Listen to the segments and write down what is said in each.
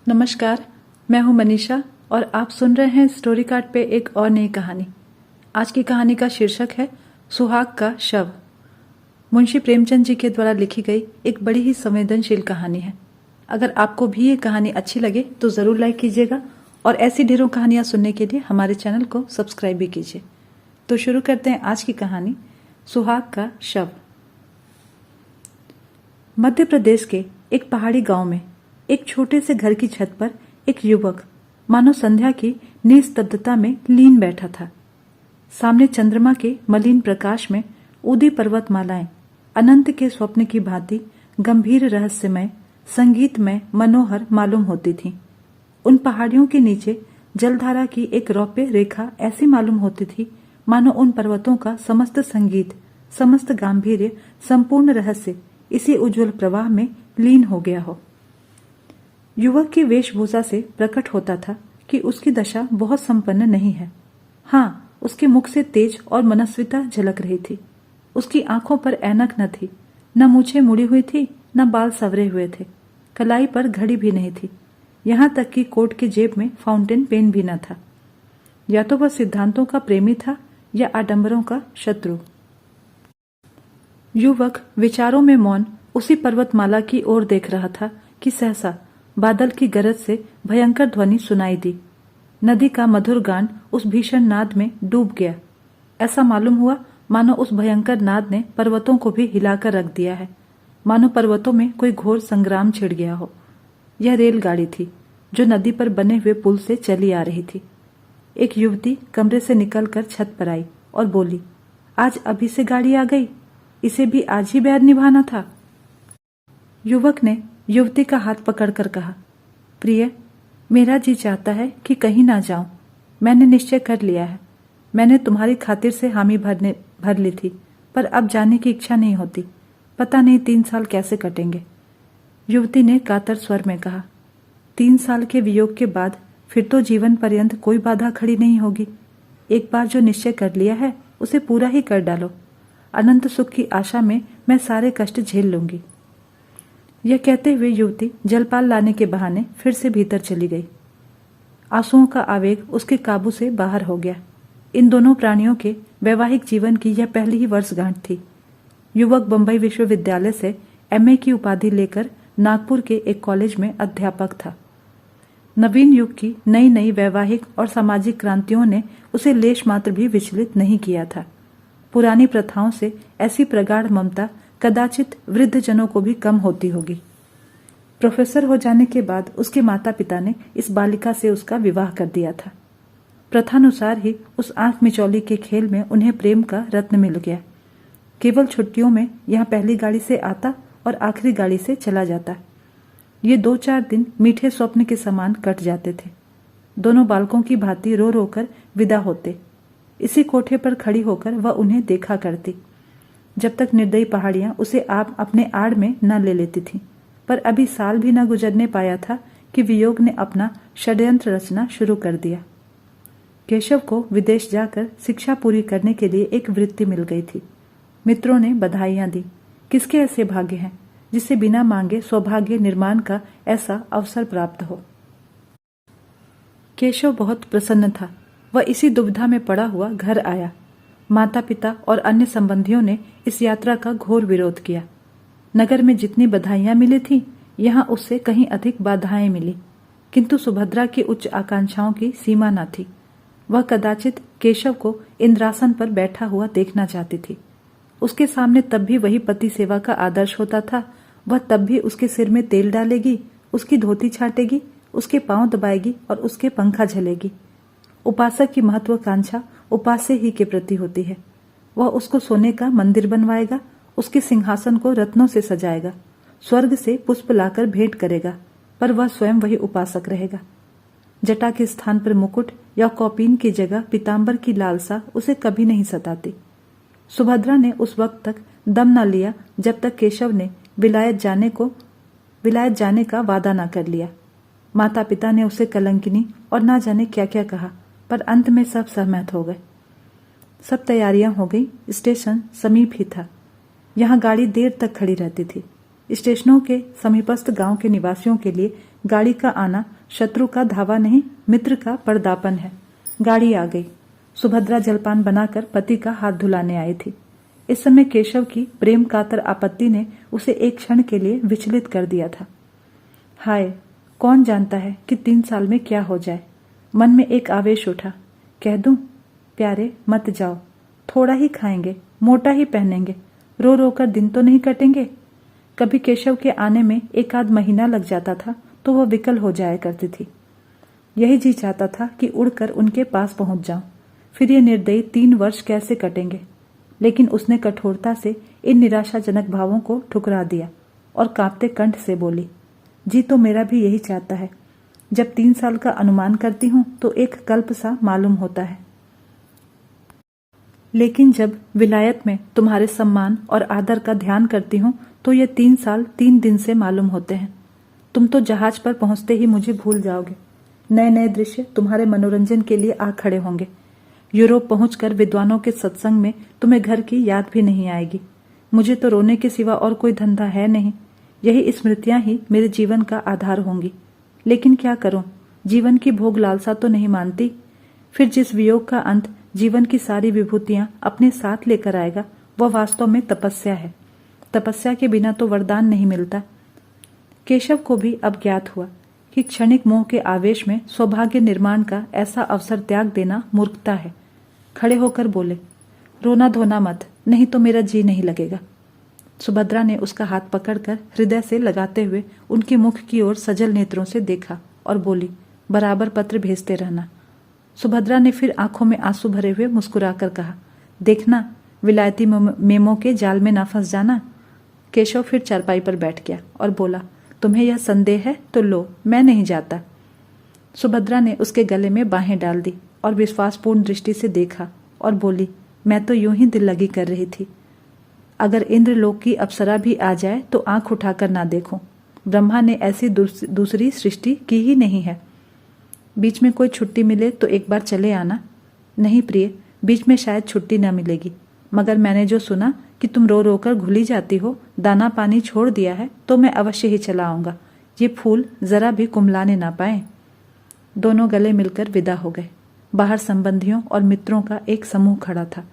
नमस्कार, मैं हूं मनीषा और आप सुन रहे हैं स्टोरी कार्ड पे एक और नई कहानी। आज की कहानी का शीर्षक है सुहाग का शव। मुंशी प्रेमचंद जी के द्वारा लिखी गई एक बड़ी ही संवेदनशील कहानी है। अगर आपको भी ये कहानी अच्छी लगे तो ज़रूर लाइक कीजिएगा और ऐसी ढेरों कहानियां सुनने के लिए हमारे चैनल को सब्सक्राइब भी कीजिए। तो शुरू करते हैं आज की कहानी, सुहाग का शव। मध्य प्रदेश के एक पहाड़ी गांव में एक छोटे से घर की छत पर एक युवक मानो संध्या की निस्तब्धता में लीन बैठा था। सामने चंद्रमा के मलिन प्रकाश में उदी पर्वतमालाएं अनंत के स्वप्न की भांति गंभीर, रहस्यमय, संगीतमय, मनोहर मालूम होती थीं। उन पहाड़ियों के नीचे जलधारा की एक रौप्य रेखा ऐसी मालूम होती थी मानो उन पर्वतों का समस्त संगीत, समस्त गांभीर्य, संपूर्ण रहस्य इसी उज्जवल प्रवाह में लीन हो गया हो। युवक की वेशभूषा से प्रकट होता था कि उसकी दशा बहुत संपन्न नहीं है। हाँ, उसके मुख से तेज और मनस्विता झलक रही थी। उसकी आंखों पर ऐनक न थी, न मूछें मुड़ी हुई थी, न बाल सवरे हुए थे। कलाई पर घड़ी भी नहीं थी। यहाँ तक कि कोट की जेब में फाउंटेन पेन भी न था। या तो वह सिद्धांतों का प्रेमी था या आडंबरों का शत्रु। युवक विचारों में मौन उसी पर्वतमाला की ओर देख रहा था कि सहसा बादल की गरज से भयंकर ध्वनि सुनाई दी। नदी का मधुर गान उस भीषण नाद में डूब गया। ऐसा मालूम हुआ मानो उस भयंकर नाद ने पर्वतों को भी हिलाकर रख दिया है, मानो पर्वतों में कोई घोर संग्राम छिड़ गया हो। यह रेलगाड़ी थी जो नदी पर बने हुए पुल से चली आ रही थी। एक युवती कमरे से निकलकर छत पर आई और बोली, आज अभी से गाड़ी आ गई, इसे भी आज ही बैर निभाना था। युवक ने युवती का हाथ पकड़कर कहा, प्रिय, मेरा जी चाहता है कि कहीं ना जाऊं। मैंने निश्चय कर लिया है। मैंने तुम्हारी खातिर से हामी भर ली थी, पर अब जाने की इच्छा नहीं होती। पता नहीं 3 साल कैसे कटेंगे। युवती ने कातर स्वर में कहा, 3 साल के वियोग के बाद फिर तो जीवन पर्यंत कोई बाधा खड़ी नहीं होगी। एक बार जो निश्चय कर लिया है उसे पूरा ही कर डालो। अनंत सुख की आशा में मैं सारे कष्ट झेल लूंगी। यह कहते हुए युवती जलपाल लाने के बहाने फिर से भीतर चली गई। आंसुओं का आवेग उसके काबू से बाहर हो गया। इन दोनों प्राणियों के वैवाहिक जीवन की यह पहली ही वर्षगांठ थी। युवक बंबई विश्वविद्यालय से MA की उपाधि लेकर नागपुर के एक कॉलेज में अध्यापक था। नवीन युग की नई नई वैवाहिक और सामाजिक क्रांतियों ने उसे लेश मात्र भी विचलित नहीं किया था। पुरानी प्रथाओं से ऐसी प्रगाढ़ ममता कदाचित वृद्धजनों को भी कम होती होगी। प्रोफेसर हो जाने के बाद उसके माता पिता ने इस बालिका से उसका विवाह कर दिया था। प्रथानुसार ही उस आंख मिचौली के खेल में उन्हें प्रेम का रत्न मिल गया। केवल छुट्टियों में यहाँ पहली गाड़ी से आता और आखिरी गाड़ी से चला जाता। ये 2-4 दिन मीठे स्वप्न के समान कट जाते थे। दोनों बालकों की भांति रो रो कर विदा होते। इसी कोठे पर खड़ी होकर वह उन्हें देखा करती, जब तक निर्दयी पहाड़ियां उसे आप अपने आड़ में न ले लेती थीं। पर अभी साल भी न गुजरने पाया था कि वियोग ने अपना षड्यंत्र रचना शुरू कर दिया। केशव को विदेश जाकर शिक्षा पूरी करने के लिए एक वृत्ति मिल गई थी। मित्रों ने बधाइयां दी। किसके ऐसे भाग्य हैं जिसे बिना मांगे सौभाग्य निर्माण का ऐसा अवसर प्राप्त हो। केशव बहुत प्रसन्न था। वह इसी दुविधा में पड़ा हुआ घर आया। माता पिता और अन्य संबंधियों ने इस यात्रा का घोर विरोध किया। नगर में जितनी बधाइयां मिली थीं, यहाँ उससे कहीं अधिक बाधाएं मिली। किंतु सुभद्रा की उच्च आकांक्षाओं की सीमा न थी। वह कदाचित केशव को इंद्रासन पर बैठा हुआ देखना चाहती थी। उसके सामने तब भी वही पति सेवा का आदर्श होता था। वह तब भी उसके सिर में तेल डालेगी, उसकी धोती छाटेगी, उसके पांव दबाएगी और उसके पंखा झलेगी। उपासक की महत्वाकांक्षा उपास्य ही के प्रति होती है। वह उसको सोने का मंदिर बनवाएगा, उसके सिंहासन को रत्नों से सजाएगा, स्वर्ग से पुष्प लाकर भेंट करेगा, पर वह स्वयं वही उपासक रहेगा। जटा के स्थान पर मुकुट या कौपीन की जगह पीताम्बर की लालसा उसे कभी नहीं सताती। सुभद्रा ने उस वक्त तक दम न लिया जब तक केशव ने विलायत जाने का वादा न कर लिया। माता पिता ने उसे कलंकिनी और ना जाने क्या क्या कहा, पर अंत में सब सहमत हो गए। सब तैयारियां हो गई। स्टेशन समीप ही था। यहाँ गाड़ी देर तक खड़ी रहती थी। स्टेशनों के समीपस्थ गांव के निवासियों के लिए गाड़ी का आना शत्रु का धावा नहीं, मित्र का पर्दापन है। गाड़ी आ गई। सुभद्रा जलपान बनाकर पति का हाथ धुलाने आई थी। इस समय केशव की प्रेम कातर आपत्ति ने उसे एक क्षण के लिए विचलित कर दिया था। हाय, कौन जानता है कि 3 साल में क्या हो जाए। मन में एक आवेश उठा। कह दूं, प्यारे मत जाओ, थोड़ा ही खाएंगे, मोटा ही पहनेंगे, रो रो कर दिन तो नहीं कटेंगे। कभी केशव के आने में 1 आध महीना लग जाता था तो वह विकल हो जाया करती थी। यही जी चाहता था कि उड़कर उनके पास पहुंच जाऊं। फिर ये निर्दयी 3 वर्ष कैसे कटेंगे। लेकिन उसने कठोरता से इन निराशाजनक भावों को ठुकरा दिया और कांपते कंठ से बोली, जी तो मेरा भी यही चाहता है। जब 3 साल का अनुमान करती हूं तो एक कल्प सा मालूम होता है। लेकिन जब विलायत में तुम्हारे सम्मान और आदर का ध्यान करती हूं तो ये 3 साल 3 दिन से मालूम होते हैं। तुम तो जहाज पर पहुंचते ही मुझे भूल जाओगे। नए नए दृश्य तुम्हारे मनोरंजन के लिए आ खड़े होंगे। यूरोप पहुंचकर विद्वानों के सत्संग में तुम्हें घर की याद भी नहीं आएगी। मुझे तो रोने के सिवा और कोई धंधा है नहीं। यही स्मृतियां ही मेरे जीवन का आधार होंगी। लेकिन क्या करूं, जीवन की भोग लालसा तो नहीं मानती। फिर जिस वियोग का अंत जीवन की सारी विभूतियां अपने साथ लेकर आएगा वह वास्तव में तपस्या है। तपस्या के बिना तो वरदान नहीं मिलता। केशव को भी अब ज्ञात हुआ कि क्षणिक मोह के आवेश में सौभाग्य निर्माण का ऐसा अवसर त्याग देना मूर्खता है। खड़े होकर बोले, रोना धोना मत, नहीं तो मेरा जी नहीं लगेगा। सुभद्रा ने उसका हाथ पकड़कर हृदय से लगाते हुए उनके मुख की ओर सजल नेत्रों से देखा और बोली, बराबर पत्र भेजते रहना। सुभद्रा ने फिर आंखों में आंसू भरे हुए मुस्कुराकर कहा, देखना विलायती मेमों के जाल में ना फंस जाना। केशव फिर चारपाई पर बैठ गया और बोला, तुम्हें यह संदेह है तो लो, मैं नहीं जाता। सुभद्रा ने उसके गले में बाहें डाल दी और विश्वासपूर्ण दृष्टि से देखा और बोली, मैं तो यूं ही दिल लगी कर रही थी। अगर इंद्रलोक की अप्सरा भी आ जाए तो आंख उठाकर ना देखूं। ब्रह्मा ने ऐसी दूसरी सृष्टि की ही नहीं है। बीच में कोई छुट्टी मिले तो एक बार चले आना। नहीं प्रिय, बीच में शायद छुट्टी न मिलेगी, मगर मैंने जो सुना कि तुम रो रो कर घुली जाती हो, दाना पानी छोड़ दिया है, तो मैं अवश्य ही चला आऊंगा। ये फूल जरा भी कुम्हलाने ना पाए। दोनों गले मिलकर विदा हो गए। बाहर संबंधियों और मित्रों का एक समूह खड़ा था।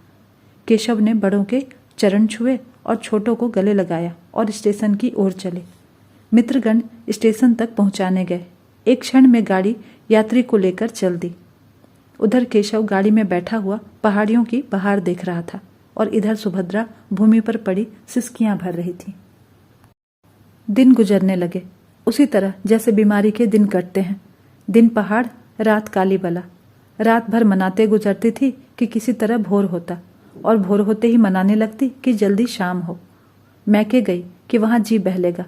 केशव ने बड़ों के चरण छुए और छोटों को गले लगाया और स्टेशन की ओर चले। मित्रगण स्टेशन तक पहुंचाने गए। एक क्षण में गाड़ी यात्री को लेकर चल दी। उधर केशव गाड़ी में बैठा हुआ पहाड़ियों की बहार देख रहा था और इधर सुभद्रा भूमि पर पड़ी सिसकियां भर रही थी। दिन गुजरने लगे, उसी तरह जैसे बीमारी के दिन कटते हैं। दिन पहाड़, रात काली बला। रात भर मनाते गुजरती थी कि किसी तरह भोर होता, और भोर होते ही मनाने लगती कि जल्दी शाम हो। मैके गई कि वहां जी बहलेगा।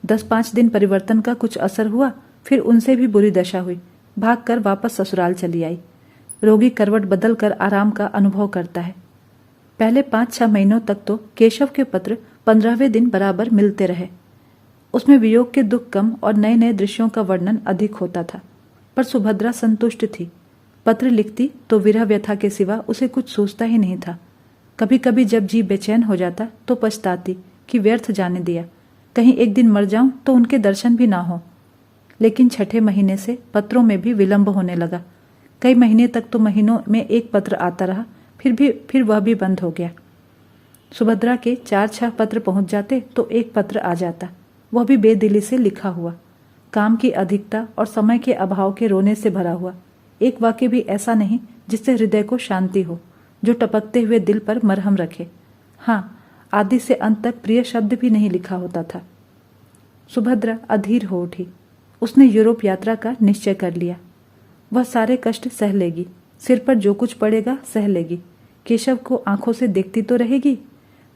10-5 दिन परिवर्तन का कुछ असर हुआ, फिर उनसे भी बुरी दशा हुई। भागकर वापस ससुराल चली आई। रोगी करवट बदल कर आराम का अनुभव करता है। पहले 5-6 महीनों तक तो केशव के पत्र 15वें दिन बराबर मिलते रहे। उसमें वियोग के दुख कम और नए नए दृश्यों का वर्णन अधिक होता था, पर सुभद्रा संतुष्ट थी। पत्र लिखती तो विरह व्यथा के सिवा उसे कुछ सूझता ही नहीं था। कभी कभी जब जी बेचैन हो जाता तो पछताती कि व्यर्थ जाने दिया, कहीं एक दिन मर जाऊं तो उनके दर्शन भी ना हो। लेकिन 6ठे महीने से पत्रों में भी विलंब होने लगा। कई महीने तक तो महीनों में एक पत्र आता रहा, फिर वह भी बंद हो गया। सुभद्रा के 4-6 पत्र पहुंच जाते तो एक पत्र आ जाता, वह भी बेदिली से लिखा हुआ, काम की अधिकता और समय के अभाव के रोने से भरा हुआ। एक वाक्य भी ऐसा नहीं जिससे हृदय को शांति हो, जो टपकते हुए दिल पर मरहम रखे। हाँ, आदि से अंत तक प्रिय शब्द भी नहीं लिखा होता था। सुभद्रा अधीर हो उठी। उसने यूरोप यात्रा का निश्चय कर लिया। वह सारे कष्ट सह लेगी, सिर पर जो कुछ पड़ेगा सह लेगी। केशव को आंखों से देखती तो रहेगी,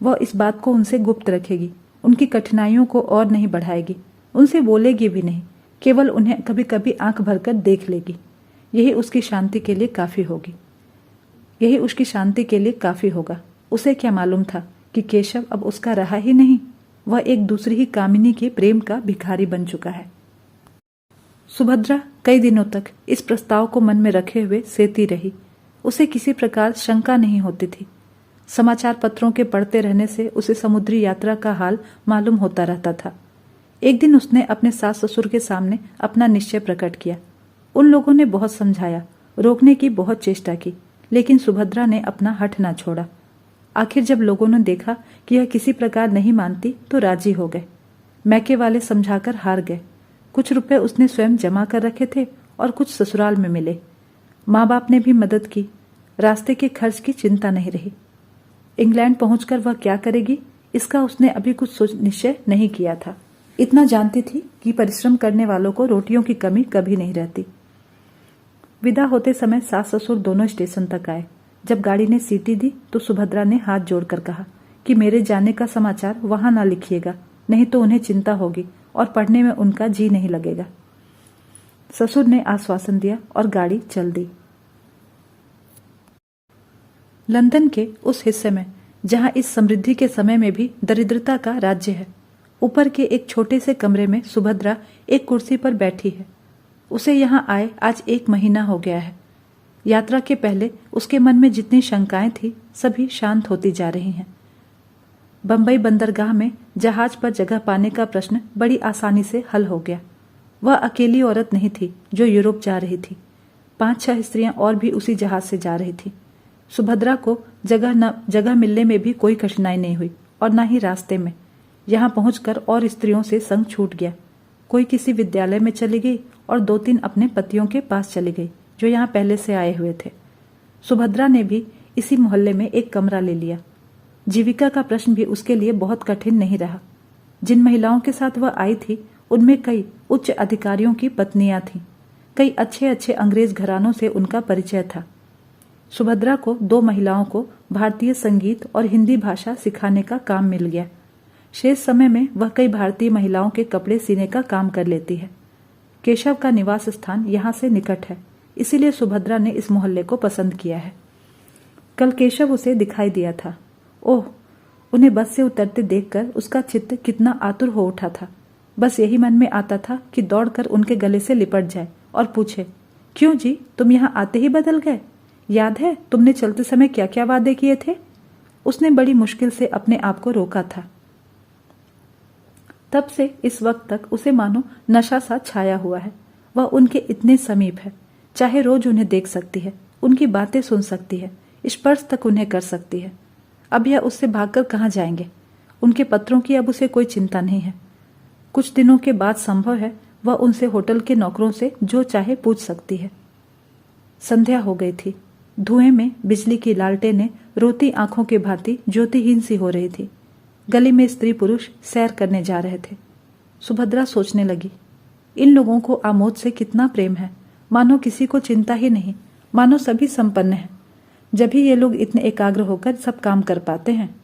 वह इस बात को उनसे गुप्त रखेगी, उनकी कठिनाइयों को और नहीं बढ़ाएगी, उनसे बोलेगी भी नहीं, केवल उन्हें कभी कभी आंख भरकर देख लेगी। यही उसकी शांति के लिए काफी होगी, यही उसकी शांति के लिए काफी होगा। उसे क्या मालूम था कि केशव अब उसका रहा ही नहीं, वह एक दूसरी ही कामिनी के प्रेम का भिखारी बन चुका है। सुभद्रा कई दिनों तक इस प्रस्ताव को मन में रखे हुए सेती रही। उसे किसी प्रकार शंका नहीं होती थी। समाचार पत्रों के पढ़ते रहने से उसे समुद्री यात्रा का हाल मालूम होता रहता था। एक दिन उसने अपने सास ससुर के सामने अपना निश्चय प्रकट किया। उन लोगों ने बहुत समझाया, रोकने की बहुत चेष्टा की, लेकिन सुभद्रा ने अपना हठ ना छोड़ा। आखिर जब लोगों ने देखा कि यह किसी प्रकार नहीं मानती तो राजी हो गए। मैके वाले समझाकर हार गए। कुछ रुपए उसने स्वयं जमा कर रखे थे और कुछ ससुराल में मिले। माँ बाप ने भी मदद की। रास्ते के खर्च की चिंता नहीं रही। इंग्लैंड पहुंचकर वह क्या करेगी, इसका उसने अभी कुछ सोच निश्चय नहीं किया था। इतना जानती थी कि परिश्रम करने वालों को रोटियों की कमी कभी नहीं रहती। विदा होते समय सास ससुर दोनों स्टेशन तक आए। जब गाड़ी ने सीटी दी तो सुभद्रा ने हाथ जोड़कर कहा कि मेरे जाने का समाचार वहां ना लिखिएगा, नहीं तो उन्हें चिंता होगी और पढ़ने में उनका जी नहीं लगेगा। ससुर ने आश्वासन दिया और गाड़ी चल दी। लंदन के उस हिस्से में जहां इस समृद्धि के समय में भी दरिद्रता का राज्य है, ऊपर के एक छोटे से कमरे में सुभद्रा एक कुर्सी पर बैठी है। उसे यहां आए आज 1 महीना हो गया है। यात्रा के पहले उसके मन में जितनी शंकाएं थी सभी शांत होती जा रही हैं। बंबई बंदरगाह में जहाज पर जगह पाने का प्रश्न बड़ी आसानी से हल हो गया। वह अकेली औरत नहीं थी जो यूरोप जा रही थी। 5-6 स्त्रियां और भी उसी जहाज से जा रही थी। सुभद्रा को जगह मिलने में भी कोई कठिनाई नहीं हुई और न ही रास्ते में। यहाँ पहुंचकर और स्त्रियों से संग छूट गया। कोई किसी विद्यालय में चली गई और 2-3 अपने पतियों के पास चली गई जो यहाँ पहले से आए हुए थे। सुभद्रा ने भी इसी मोहल्ले में एक कमरा ले लिया। जीविका का प्रश्न भी उसके लिए बहुत कठिन नहीं रहा। जिन महिलाओं के साथ वह आई थी उनमें कई उच्च अधिकारियों की पत्नियां थीं। कई अच्छे अच्छे अंग्रेज घरानों से उनका परिचय था। सुभद्रा को 2 महिलाओं को भारतीय संगीत और हिंदी भाषा सिखाने का काम मिल गया। शेष समय में वह कई भारतीय महिलाओं के कपड़े सीने का काम कर लेती है। केशव का निवास स्थान यहाँ से निकट है, इसीलिए सुभद्रा ने इस मोहल्ले को पसंद किया है। कल केशव उसे दिखाई दिया था। ओह, उन्हें बस से उतरते देखकर उसका चित्त कितना आतुर हो उठा था। बस यही मन में आता था कि दौड़कर उनके गले से लिपट जाए और पूछे, क्यों जी, तुम यहाँ आते ही बदल गए? याद है तुमने चलते समय क्या क्या वादे किए थे? उसने बड़ी मुश्किल से अपने आप को रोका था। तब से इस वक्त तक उसे मानो नशा सा छाया हुआ है। वह उनके इतने समीप है, चाहे रोज उन्हें देख सकती है, उनकी बातें सुन सकती है, स्पर्श तक उन्हें कर सकती है। अब यह उससे भागकर कहाँ जाएंगे? उनके पत्रों की अब उसे कोई चिंता नहीं है। कुछ दिनों के बाद संभव है वह उनसे होटल के नौकरों से जो चाहे पूछ सकती है। संध्या हो गई थी। धुएं में बिजली की लालटेनें रोती आंखों के भांति ज्योतिहीन सी हो रही थी। गली में स्त्री पुरुष सैर करने जा रहे थे। सुभद्रा सोचने लगी, इन लोगों को आमोद से कितना प्रेम है, मानो किसी को चिंता ही नहीं, मानो सभी संपन्न हैं। जब ही ये लोग इतने एकाग्र होकर सब काम कर पाते हैं।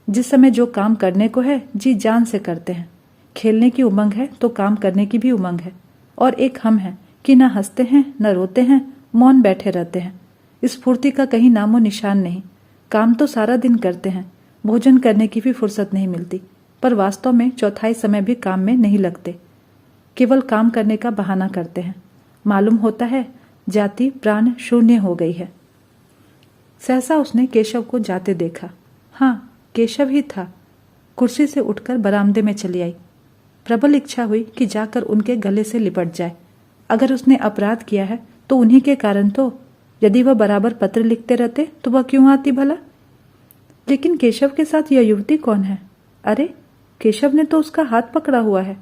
जिस समय जो काम करने को है जी जान से करते हैं। खेलने की उमंग है तो काम करने की भी उमंग है। और एक हम हैं कि न हंसते हैं न रोते हैं, मौन बैठे रहते हैं। स्फूर्ति का कहीं नामो निशान नहीं। काम तो सारा दिन करते हैं, भोजन करने की भी फुर्सत नहीं मिलती, पर वास्तव में चौथाई समय भी काम में नहीं लगते। केवल काम करने का बहाना करते हैं। मालूम होता है जाति प्राण शून्य हो गई है। सहसा उसने केशव को जाते देखा। हाँ, केशव ही था। कुर्सी से उठकर बरामदे में चली आई। प्रबल इच्छा हुई कि जाकर उनके गले से लिपट जाए। अगर उसने अपराध किया है तो उन्हीं के कारण तो। यदि वह बराबर पत्र लिखते रहते तो वह क्यों आती भला? लेकिन केशव के साथ यह युवती कौन है? अरे, केशव ने तो उसका हाथ पकड़ा हुआ है।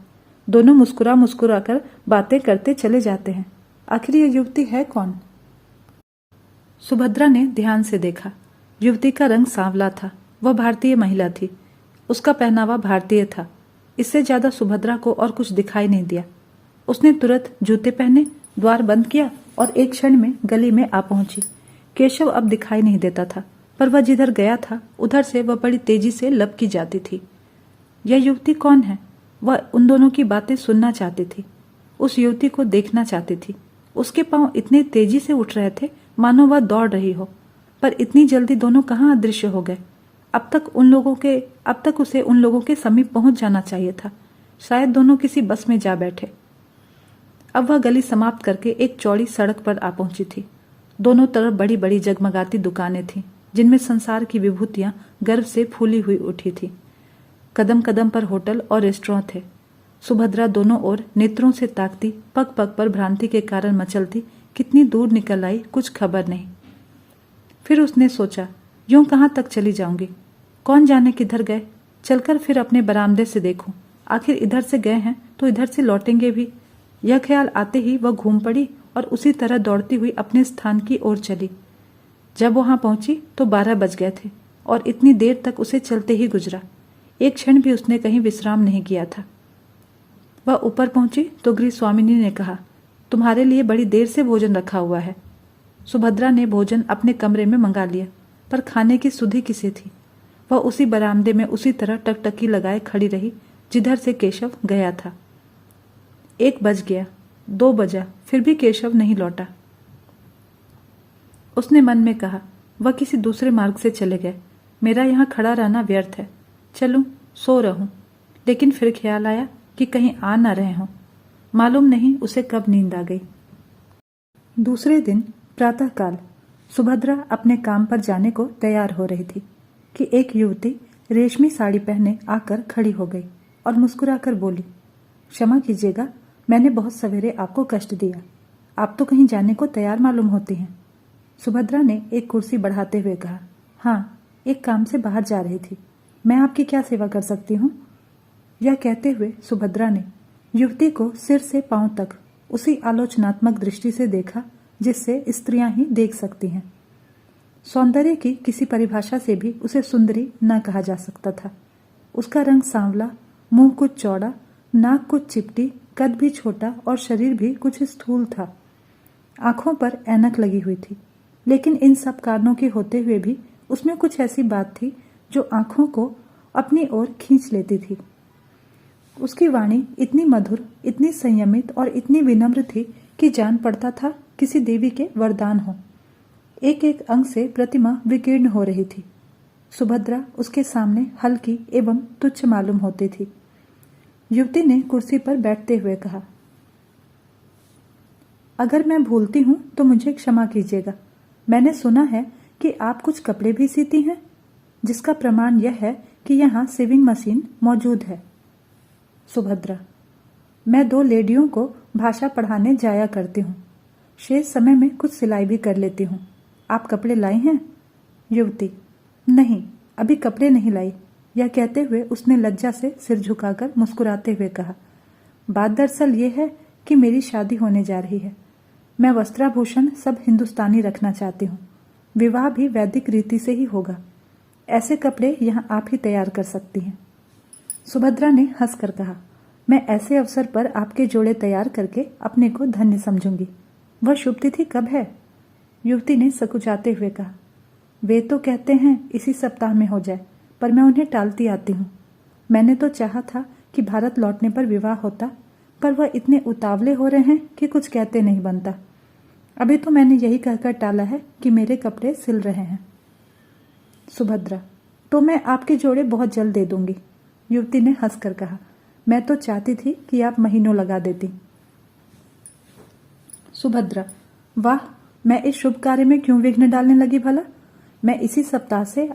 दोनों मुस्कुरा मुस्कुरा कर बातें करते चले जाते हैं। आखिर यह युवती है कौन? सुभद्रा ने ध्यान से देखा। युवती का रंग सांवला था। वह भारतीय महिला थी। उसका पहनावा भारतीय था। इससे ज्यादा सुभद्रा को और कुछ दिखाई नहीं दिया। उसने तुरंत जूते पहने, द्वार बंद किया और एक क्षण में गली में आ पहुंची। केशव अब दिखाई नहीं देता था, पर वह जिधर गया था उधर से वह बड़ी तेजी से लपकी जाती थी। यह युवती कौन है? वह उन दोनों की बातें सुनना चाहती थी। उस युवती को देखना चाहती थी। उसके पांव इतने तेजी से उठ रहे थे मानो वह दौड़ रही हो, पर इतनी जल्दी दोनों कहाँ अदृश्य हो गए? अब तक उसे उन लोगों के समीप पहुंच जाना चाहिए था। शायद दोनों किसी बस में जा बैठे। अब वह गली समाप्त करके एक चौड़ी सड़क पर आ पहुंची थी। दोनों तरफ बड़ी बड़ी जगमगाती दुकानें थीं, जिनमें संसार की विभूतियां गर्व से फूली हुई उठी थी। कदम कदम पर होटल और रेस्टोरेंट थे। सुभद्रा दोनों ओर नेत्रों से ताकती, पग पग पर भ्रांति के कारण मचलती, कितनी दूर निकल आई कुछ खबर नहीं। फिर उसने सोचा, यूं कहाँ तक चली जाऊंगी, कौन जाने किधर गए, चलकर फिर अपने बरामदे से देखूं, आखिर इधर से गए हैं तो इधर से लौटेंगे भी। यह ख्याल आते ही वह घूम पड़ी और उसी तरह दौड़ती हुई अपने स्थान की ओर चली। जब वहां पहुंची तो 12 बज गए थे और इतनी देर तक उसे चलते ही गुजरा। एक क्षण भी उसने कहीं विश्राम नहीं किया था। वह ऊपर पहुंची तो गृह स्वामिनी ने कहा, तुम्हारे लिए बड़ी देर से भोजन रखा हुआ है। सुभद्रा ने भोजन अपने कमरे में मंगा लिया, पर खाने की सुधि किसे थी। वह उसी बरामदे में उसी तरह टकटकी लगाए खड़ी रही जिधर से केशव गया था। 1 बज गया, 2 बजा, फिर भी केशव नहीं लौटा। उसने मन में कहा, वह किसी दूसरे मार्ग से चले गए, मेरा यहाँ खड़ा रहना व्यर्थ है, चलूं सो रहूं। लेकिन फिर ख्याल आया कि कहीं आ न रहे हों। मालूम नहीं उसे कब नींद आ गई। दूसरे दिन प्रातःकाल सुभद्रा अपने काम पर जाने को तैयार हो रही थी कि एक युवती रेशमी साड़ी पहने आकर खड़ी हो गई और मुस्कुराकर बोली, क्षमा कीजिएगा, मैंने बहुत सवेरे आपको कष्ट दिया। आप तो कहीं जाने को तैयार मालूम होती हैं। सुभद्रा ने एक कुर्सी बढ़ाते हुए कहा, हाँ, एक काम से बाहर जा रही थी, मैं आपकी क्या सेवा कर सकती हूँ? यह कहते हुए सुभद्रा ने युवती को सिर से पांव तक उसी आलोचनात्मक दृष्टि से देखा जिससे स्त्रियां ही देख सकती हैं। सौंदर्य की किसी परिभाषा से भी उसे सुंदरी न कहा जा सकता था। उसका रंग सांवला, मुंह कुछ चौड़ा, नाक कुछ चिपटी, कद भी छोटा और शरीर भी कुछ स्थूल था। आंखों पर ऐनक लगी हुई थी, लेकिन इन सब कारणों के होते हुए भी उसमें कुछ ऐसी बात थी जो आंखों को अपनी ओर खींच लेती थी। उसकी वाणी इतनी मधुर, इतनी संयमित और इतनी विनम्र थी कि जान पड़ता था किसी देवी के वरदान हो। एक एक अंग से प्रतिमा विकीर्ण हो रही थी। सुभद्रा उसके सामने हल्की एवं तुच्छ मालूम होती थी। युवती ने कुर्सी पर बैठते हुए कहा, अगर मैं भूलती हूं तो मुझे क्षमा कीजिएगा। मैंने सुना है कि आप कुछ कपड़े भी सीती हैं, जिसका प्रमाण यह है कि यहाँ सीविंग मशीन मौजूद है। सुभद्रा, मैं 2 लेडियों को भाषा पढ़ाने जाया करती हूँ। शेष समय में कुछ सिलाई भी कर लेती हूँ। आप कपड़े लाई हैं? युवती, नहीं, अभी कपड़े नहीं लाई। यह कहते हुए उसने लज्जा से सिर झुकाकर मुस्कुराते हुए कहा, बात दरअसल ये है कि मेरी शादी होने जा रही है। मैं वस्त्राभूषण सब हिंदुस्तानी रखना चाहती हूँ। विवाह भी वैदिक रीति से ही होगा। ऐसे कपड़े यहाँ आप ही तैयार कर सकती हैं। सुभद्रा ने हंसकर कहा, मैं ऐसे अवसर पर आपके जोड़े तैयार करके अपने को धन्य समझूंगी। वह शुभ तिथि कब है? युवती ने सकुचाते हुए कहा, वे तो कहते हैं इसी सप्ताह में हो जाए, पर मैं उन्हें टालती आती हूँ। मैंने तो चाहा था कि भारत लौटने पर विवाह होता, पर वह इतने उतावले हो रहे हैं कि कुछ कहते नहीं बनता। अभी तो मैंने यही कहकर टाला है कि मेरे कपड़े सिल रहे हैं। सुभद्रा, तो मैं आपके जोड़े बहुत जल्द दे दूंगी। युवती ने हंसकर कहा, मैं तो चाहती थी कि आप महीनों लगा देती। सुभद्रा, वाह, मैं इस शुभ कार्य में क्यों विघ्न डालने लगी भला? मैं इसी सप्ताह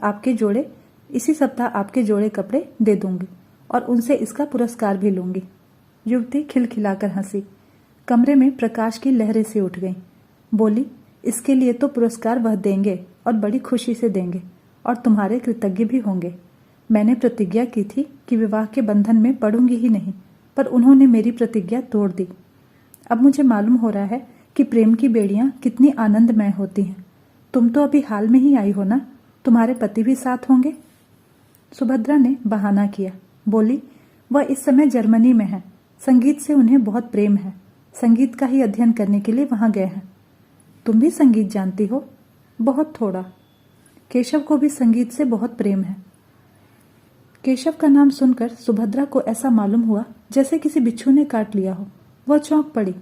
आपके जोड़े कपड़े दे दूंगी और उनसे इसका पुरस्कार भी लूंगी। युवती खिलखिलाकर हंसी। कमरे में प्रकाश की लहरें से उठ गईं। बोली, इसके लिए तो पुरस्कार वह देंगे और बड़ी खुशी से देंगे और तुम्हारे कृतज्ञ भी होंगे। मैंने प्रतिज्ञा की थी कि विवाह के बंधन में पड़ूंगी ही नहीं, पर उन्होंने मेरी प्रतिज्ञा तोड़ दी। अब मुझे मालूम हो रहा है कि प्रेम की बेड़ियां कितनी आनंदमय होती हैं। तुम तो अभी हाल में ही आई हो ना, तुम्हारे पति भी साथ होंगे। सुभद्रा ने बहाना किया। बोली, वह इस समय जर्मनी में है। संगीत से उन्हें बहुत प्रेम है। संगीत का ही अध्ययन करने के लिए वहां गए हैं। तुम भी संगीत जानती हो? बहुत थोड़ा। केशव को भी संगीत से बहुत प्रेम है। केशव का नाम सुनकर सुभद्रा को ऐसा मालूम हुआ जैसे किसी बिच्छू ने काट लिया हो। वह चौंक पड़ी।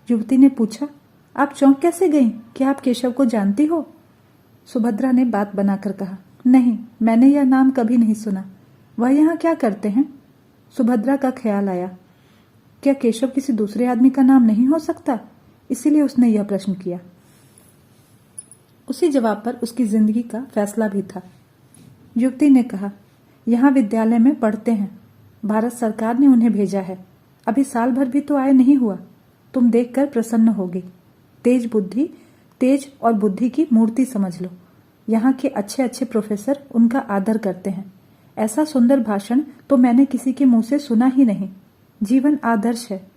युवती ने पूछा, आप चौंक कैसे गईं? क्या आप केशव को जानती हो? सुभद्रा ने बात बनाकर कहा, नहीं, मैंने यह नाम कभी नहीं सुना। वह यहाँ क्या करते हैं? सुभद्रा का ख्याल आया, क्या केशव किसी दूसरे आदमी का नाम नहीं हो सकता? इसीलिए उसने यह प्रश्न किया। उसी जवाब पर उसकी जिंदगी का फैसला भी था। युवती ने कहा, यहाँ विद्यालय में पढ़ते हैं। भारत सरकार ने उन्हें भेजा है। अभी साल भर भी तो आए नहीं हुआ। तुम देखकर प्रसन्न होगी। तेज और बुद्धि की मूर्ति समझ लो। यहाँ के अच्छे अच्छे प्रोफेसर उनका आदर करते हैं। ऐसा सुंदर भाषण तो मैंने किसी के मुंह से सुना ही नहीं। जीवन आदर्श है।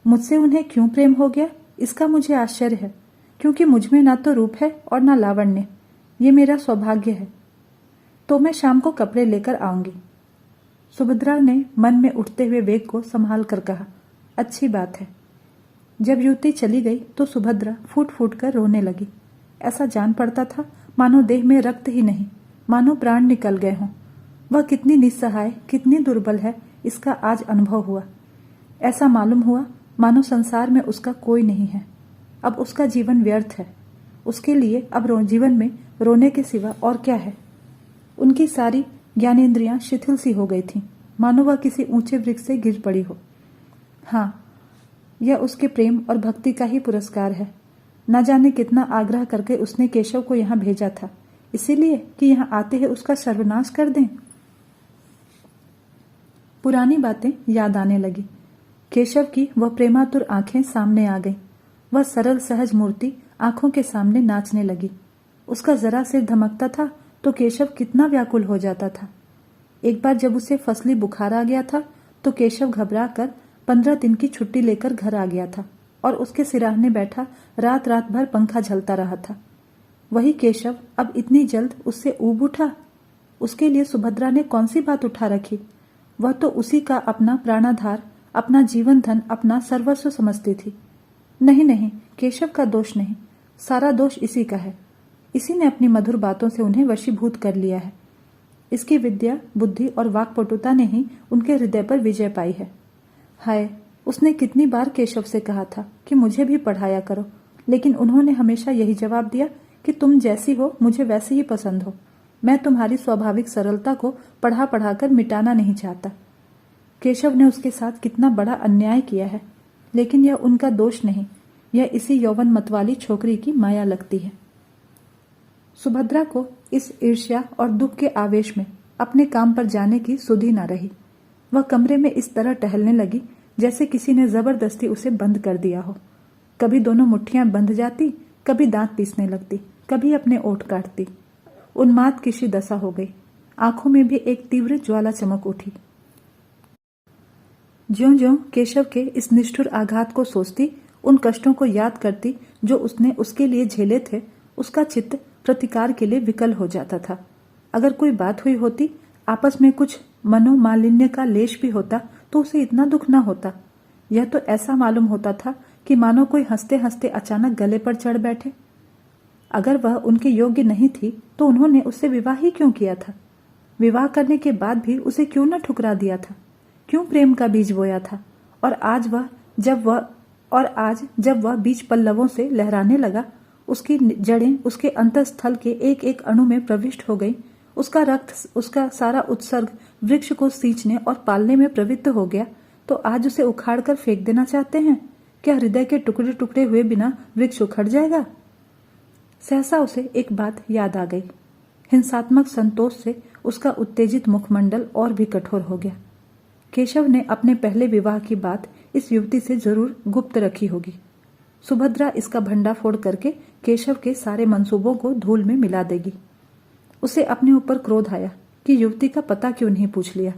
मुझसे उन्हें क्यों प्रेम हो गया, इसका मुझे आश्चर्य है, क्योंकि मुझमें ना तो रूप है और ना लावण्य। ये मेरा सौभाग्य है। तो मैं शाम को कपड़े लेकर आऊंगी। सुभद्रा ने मन में उठते हुए वेग को संभाल कर कहा, अच्छी बात है। जब युवती चली गई तो सुभद्रा फूट फूट कर रोने लगी। ऐसा जान पड़ता था मानो देह में रक्त ही नहीं, मानो प्राण निकल गए हों। वह कितनी निस्सहाय, कितनी दुर्बल है, इसका आज अनुभव हुआ। ऐसा मालूम हुआ मानो संसार में उसका कोई नहीं है। अब उसका जीवन व्यर्थ है। उसके लिए अब जीवन में रोने के सिवा और क्या है। उनकी सारी ज्ञानेंद्रियां शिथिल सी हो गई थीं, मानो वह किसी ऊंचे वृक्ष से गिर पड़ी हो। हाँ, यह उसके प्रेम और भक्ति का ही पुरस्कार है। न जाने कितना आग्रह करके उसने केशव को यहाँ भेजा था, इसीलिए कि यहाँ आते ही उसका सर्वनाश कर दें। पुरानी बातें याद आने लगी। केशव की वह प्रेमातुर आंखें सामने आ गईं। वह सरल सहज मूर्ति आंखों के सामने नाचने लगी। उसका जरा सिर धमकता था तो केशव कितना व्याकुल हो जाता था। एक बार जब उसे फसली बुखार आ गया था तो केशव घबरा कर 15 दिन की छुट्टी लेकर घर आ गया था और उसके सिराहने बैठा रात रात भर पंखा झलता रहा था। वही केशव अब इतनी जल्द उससे ऊब उठा। उसके लिए सुभद्रा ने कौन सी बात उठा रखी। वह तो उसी का अपना प्राणाधार, अपना जीवन धन, अपना सर्वस्व समझती थी। नहीं नहीं, केशव का दोष नहीं, सारा दोष इसी का है। इसी ने अपनी मधुर बातों से उन्हें वशीभूत कर लिया है। इसकी विद्या, बुद्धि और वाक्पटुता ने ही उनके हृदय पर विजय पाई है। हाय, उसने कितनी बार केशव से कहा था कि मुझे भी पढ़ाया करो, लेकिन उन्होंने हमेशा यही जवाब दिया कि तुम जैसी हो मुझे वैसी ही पसंद हो। मैं तुम्हारी स्वाभाविक सरलता को पढ़ा पढ़ा कर मिटाना नहीं चाहता। केशव ने उसके साथ कितना बड़ा अन्याय किया है, लेकिन यह उनका दोष नहीं, यह इसी यौवन मत वाली छोकरी की माया लगती है। सुभद्रा को इस ईर्ष्या और दुख के आवेश में अपने काम पर जाने की सुधि न रही। वह कमरे में इस तरह टहलने लगी जैसे किसी ने जबरदस्ती उसे बंद कर दिया हो। कभी दोनों मुट्ठियां बंध जाती, कभी दांत पीसने लगती, कभी अपने ओठ काटती। उन्माद की सी दशा हो गई। आंखों में भी एक तीव्र ज्वाला चमक उठी। ज्यों-ज्यों केशव के इस निष्ठुर आघात को सोचती, उन कष्टों को याद करती जो उसने उसके लिए झेले थे, उसका चित्त प्रतिकार के लिए विकल हो जाता था। अगर कोई बात हुई होती, आपस में कुछ मनोमालिन्य का लेश भी होता तो उसे इतना दुख न होता। यह तो ऐसा मालूम होता था कि मानो कोई हंसते हंसते अचानक गले पर चढ़ बैठे। अगर वह उनके योग्य नहीं थी तो उन्होंने उससे विवाह ही क्यों किया था। विवाह करने के बाद भी उसे क्यों न ठुकरा दिया था, क्यों प्रेम का बीज बोया था। और आज जब वह बीज पल्लवों से लहराने लगा, उसकी जड़ें उसके अंतःस्थल के एक एक अणु में प्रविष्ट हो गई। उसका रक्त, उसका सारा उत्सर्ग वृक्ष को सींचने और पालने में प्रवृत्त हो गया, तो आज उसे उखाड़ कर फेंक देना चाहते हैं। क्या हृदय के टुकड़े टुकड़े हुए बिना वृक्ष उखड़ जाएगा। सहसा उसे एक बात याद आ गई। हिंसात्मक संतोष से उसका उत्तेजित मुखमंडल और भी कठोर हो गया। केशव ने अपने पहले विवाह की बात इस युवती से जरूर गुप्त रखी होगी। सुभद्रा इसका भंडाफोड़ करके केशव के सारे मंसूबों को धूल में मिला देगी। उसे अपने ऊपर क्रोध आया कि युवती का पता क्यों नहीं पूछ लिया।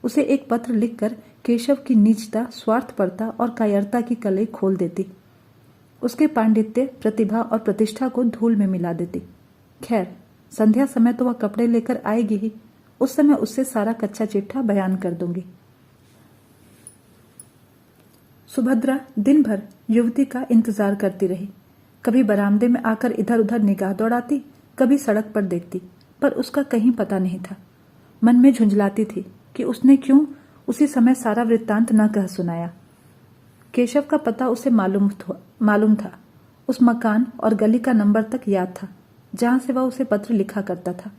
उसे एक पत्र लिखकर केशव की नीचता, स्वार्थपरता और कायरता की कलई खोल देती। उसके पांडित्य, प्रतिभा और प्रतिष्ठा को धूल में मिला देती। खैर, संध्या समय तो वह कपड़े लेकर आएगी ही। उस समय उससे सारा कच्चा चिट्ठा बयान कर दूंगी। सुभद्रा दिन भर युवती का इंतजार करती रही। कभी बरामदे में आकर इधर उधर निगाह दौड़ाती, कभी सड़क पर देखती, पर उसका कहीं पता नहीं था। मन में झुंझलाती थी कि उसने क्यों उसी समय सारा वृत्तांत न कह सुनाया। केशव का पता उसे मालूम था। उस मकान और गली का नंबर तक याद था जहां से वह उसे पत्र लिखा करता था।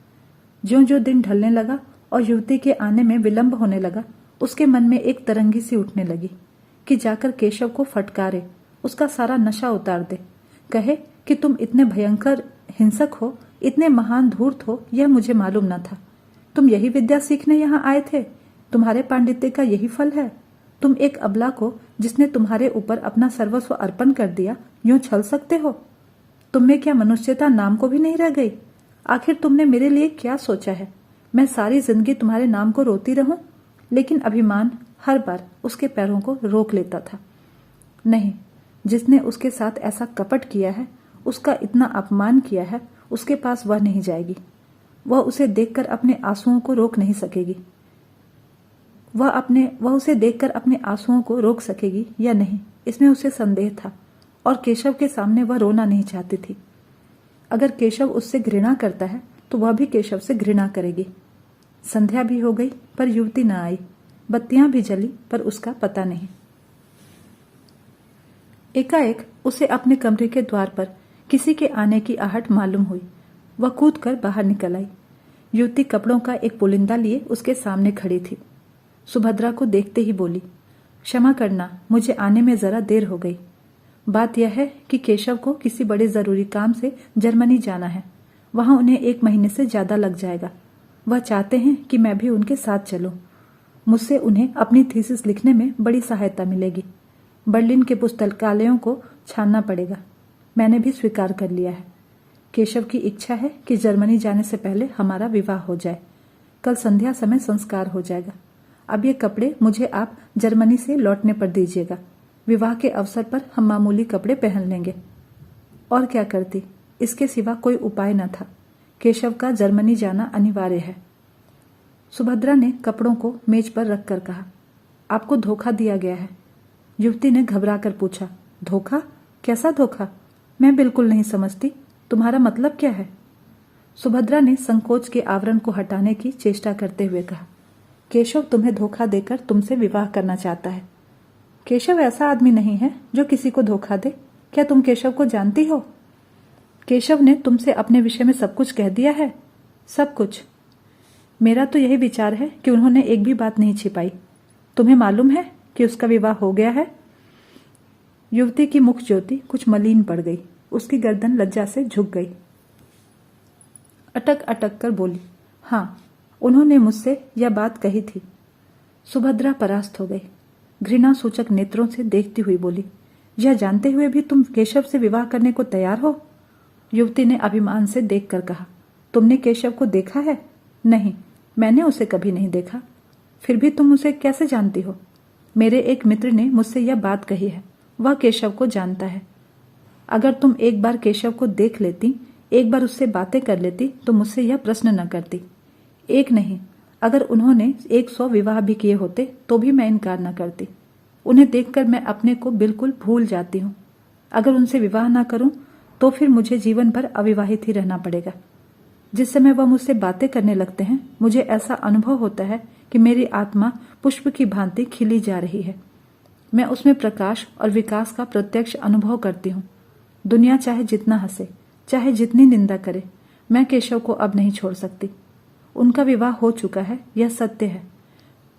ज्यों-ज्यों दिन ढलने लगा और युवती के आने में विलंब होने लगा, उसके मन में एक तरंगी सी उठने लगी कि जाकर केशव को फटकारे, उसका सारा नशा उतार दे, कहे कि तुम इतने भयंकर हिंसक हो, इतने महान धूर्त हो, यह मुझे मालूम न था। तुम यही विद्या सीखने यहाँ आए थे, तुम्हारे पांडित्य का यही फल है। तुम एक अबला को जिसने तुम्हारे ऊपर अपना सर्वस्व अर्पण कर दिया यूं छल सकते हो? तुम में क्या मनुष्यता नाम को भी नहीं रह गई? आखिर तुमने मेरे लिए क्या सोचा है? मैं सारी जिंदगी तुम्हारे नाम को रोती रहूं? लेकिन अभिमान हर बार उसके पैरों को रोक लेता था। नहीं, जिसने उसके साथ ऐसा कपट किया है, उसका इतना अपमान किया है, उसके पास वह नहीं जाएगी। वह उसे देखकर अपने आंसुओं को रोक नहीं सकेगी। वह उसे देखकर अपने आंसुओं को रोक सकेगी या नहीं, इसमें उसे संदेह था। और केशव के सामने वह रोना नहीं चाहती थी। अगर केशव उससे घृणा करता है तो वह भी केशव से घृणा करेगी। संध्या भी हो गई पर युवती न आई। बत्तियां भी जली पर उसका पता नहीं। एकाएक उसे अपने कमरे के द्वार पर किसी के आने की आहट मालूम हुई। वह कूदकर बाहर निकल आई। युवती कपड़ों का एक पुलिंदा लिए उसके सामने खड़ी थी। सुभद्रा को देखते ही बोली, क्षमा करना, मुझे आने में जरा देर हो गई। बात यह है कि केशव को किसी बड़े जरूरी काम से जर्मनी जाना है। वहां उन्हें 1 महीने से ज्यादा लग जाएगा। वह चाहते हैं कि मैं भी उनके साथ चलूं। मुझसे उन्हें अपनी थीसिस लिखने में बड़ी सहायता मिलेगी। बर्लिन के पुस्तकालयों को छानना पड़ेगा। मैंने भी स्वीकार कर लिया है। केशव की इच्छा है कि जर्मनी जाने से पहले हमारा विवाह हो जाए। कल संध्या समय संस्कार हो जाएगा। अब ये कपड़े मुझे आप जर्मनी से लौटने पर दीजिएगा। विवाह के अवसर पर हम मामूली कपड़े पहन लेंगे। और क्या करती, इसके सिवा कोई उपाय न था। केशव का जर्मनी जाना अनिवार्य है। सुभद्रा ने कपड़ों को मेज पर रखकर कहा, आपको धोखा दिया गया है। युवती ने घबराकर पूछा, धोखा? कैसा धोखा? मैं बिल्कुल नहीं समझती। तुम्हारा मतलब क्या है? सुभद्रा ने संकोच के आवरण को हटाने की चेष्टा करते हुए कहा, केशव तुम्हें धोखा देकर तुमसे विवाह करना चाहता है। केशव ऐसा आदमी नहीं है जो किसी को धोखा दे। क्या तुम केशव को जानती हो? केशव ने तुमसे अपने विषय में सब कुछ कह दिया है? सब कुछ। मेरा तो यही विचार है कि उन्होंने एक भी बात नहीं छिपाई। तुम्हें मालूम है कि उसका विवाह हो गया है? युवती की मुख ज्योति कुछ मलिन पड़ गई। उसकी गर्दन लज्जा से झुक गई। अटक अटक कर बोली, हाँ, उन्होंने मुझसे यह बात कही थी। सुभद्रा परास्त हो गई। घृणा सूचक नेत्रों से देखती हुई बोली, यह जानते हुए भी तुम केशव से विवाह करने को तैयार हो? युवती ने अभिमान से देखकर कहा, तुमने केशव को देखा है? नहीं, मैंने उसे कभी नहीं देखा। फिर भी तुम उसे कैसे जानती हो? मेरे एक मित्र ने मुझसे यह बात कही है। वह केशव को जानता है। अगर तुम एक बार केशव को देख लेती, एक बार उससे बातें कर लेती तो मुझसे यह प्रश्न न करती। एक नहीं, अगर उन्होंने 100 विवाह भी किए होते तो भी मैं इनकार न करती। उन्हें देखकर मैं अपने को बिल्कुल भूल जाती हूँ। अगर उनसे विवाह ना करूं तो फिर मुझे जीवन भर अविवाहित ही रहना पड़ेगा। जिस समय वह मुझसे बातें करने लगते हैं, मुझे ऐसा अनुभव होता है कि मेरी आत्मा पुष्प की भांति खिली जा रही है। मैं उसमें प्रकाश और विकास का प्रत्यक्ष अनुभव करती हूँ। दुनिया चाहे जितना हंसे, चाहे जितनी निंदा करे, मैं केशव को अब नहीं छोड़ सकती। उनका विवाह हो चुका है, यह सत्य है,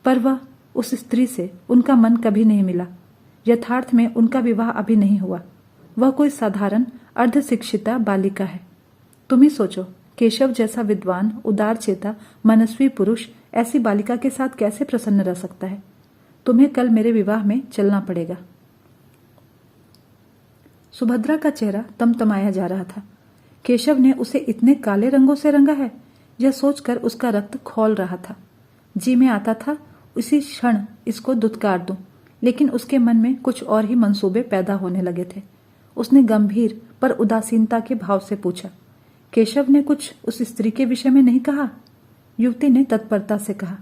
पर वह उस स्त्री से उनका मन कभी नहीं मिला। यथार्थ में उनका विवाह अभी नहीं हुआ। वह कोई साधारण अर्ध शिक्षिता बालिका है। तुम ही सोचो, केशव जैसा विद्वान, उदार चेता, मनस्वी पुरुष ऐसी बालिका के साथ कैसे प्रसन्न रह सकता है? तुम्हें कल मेरे विवाह में चलना पड़ेगा। सुभद्रा का चेहरा तमतमाया जा रहा था। केशव ने उसे इतने काले रंगों से रंगा है, यह सोचकर उसका रक्त खौल रहा था। जी में आता था उसी क्षण इसको दुत्कार दूं, लेकिन उसके मन में कुछ और ही मंसूबे पैदा होने लगे थे। उसने गंभीर पर उदासीनता के भाव से पूछा, केशव ने कुछ उस स्त्री के विषय में नहीं कहा? युवती ने तत्परता से कहा,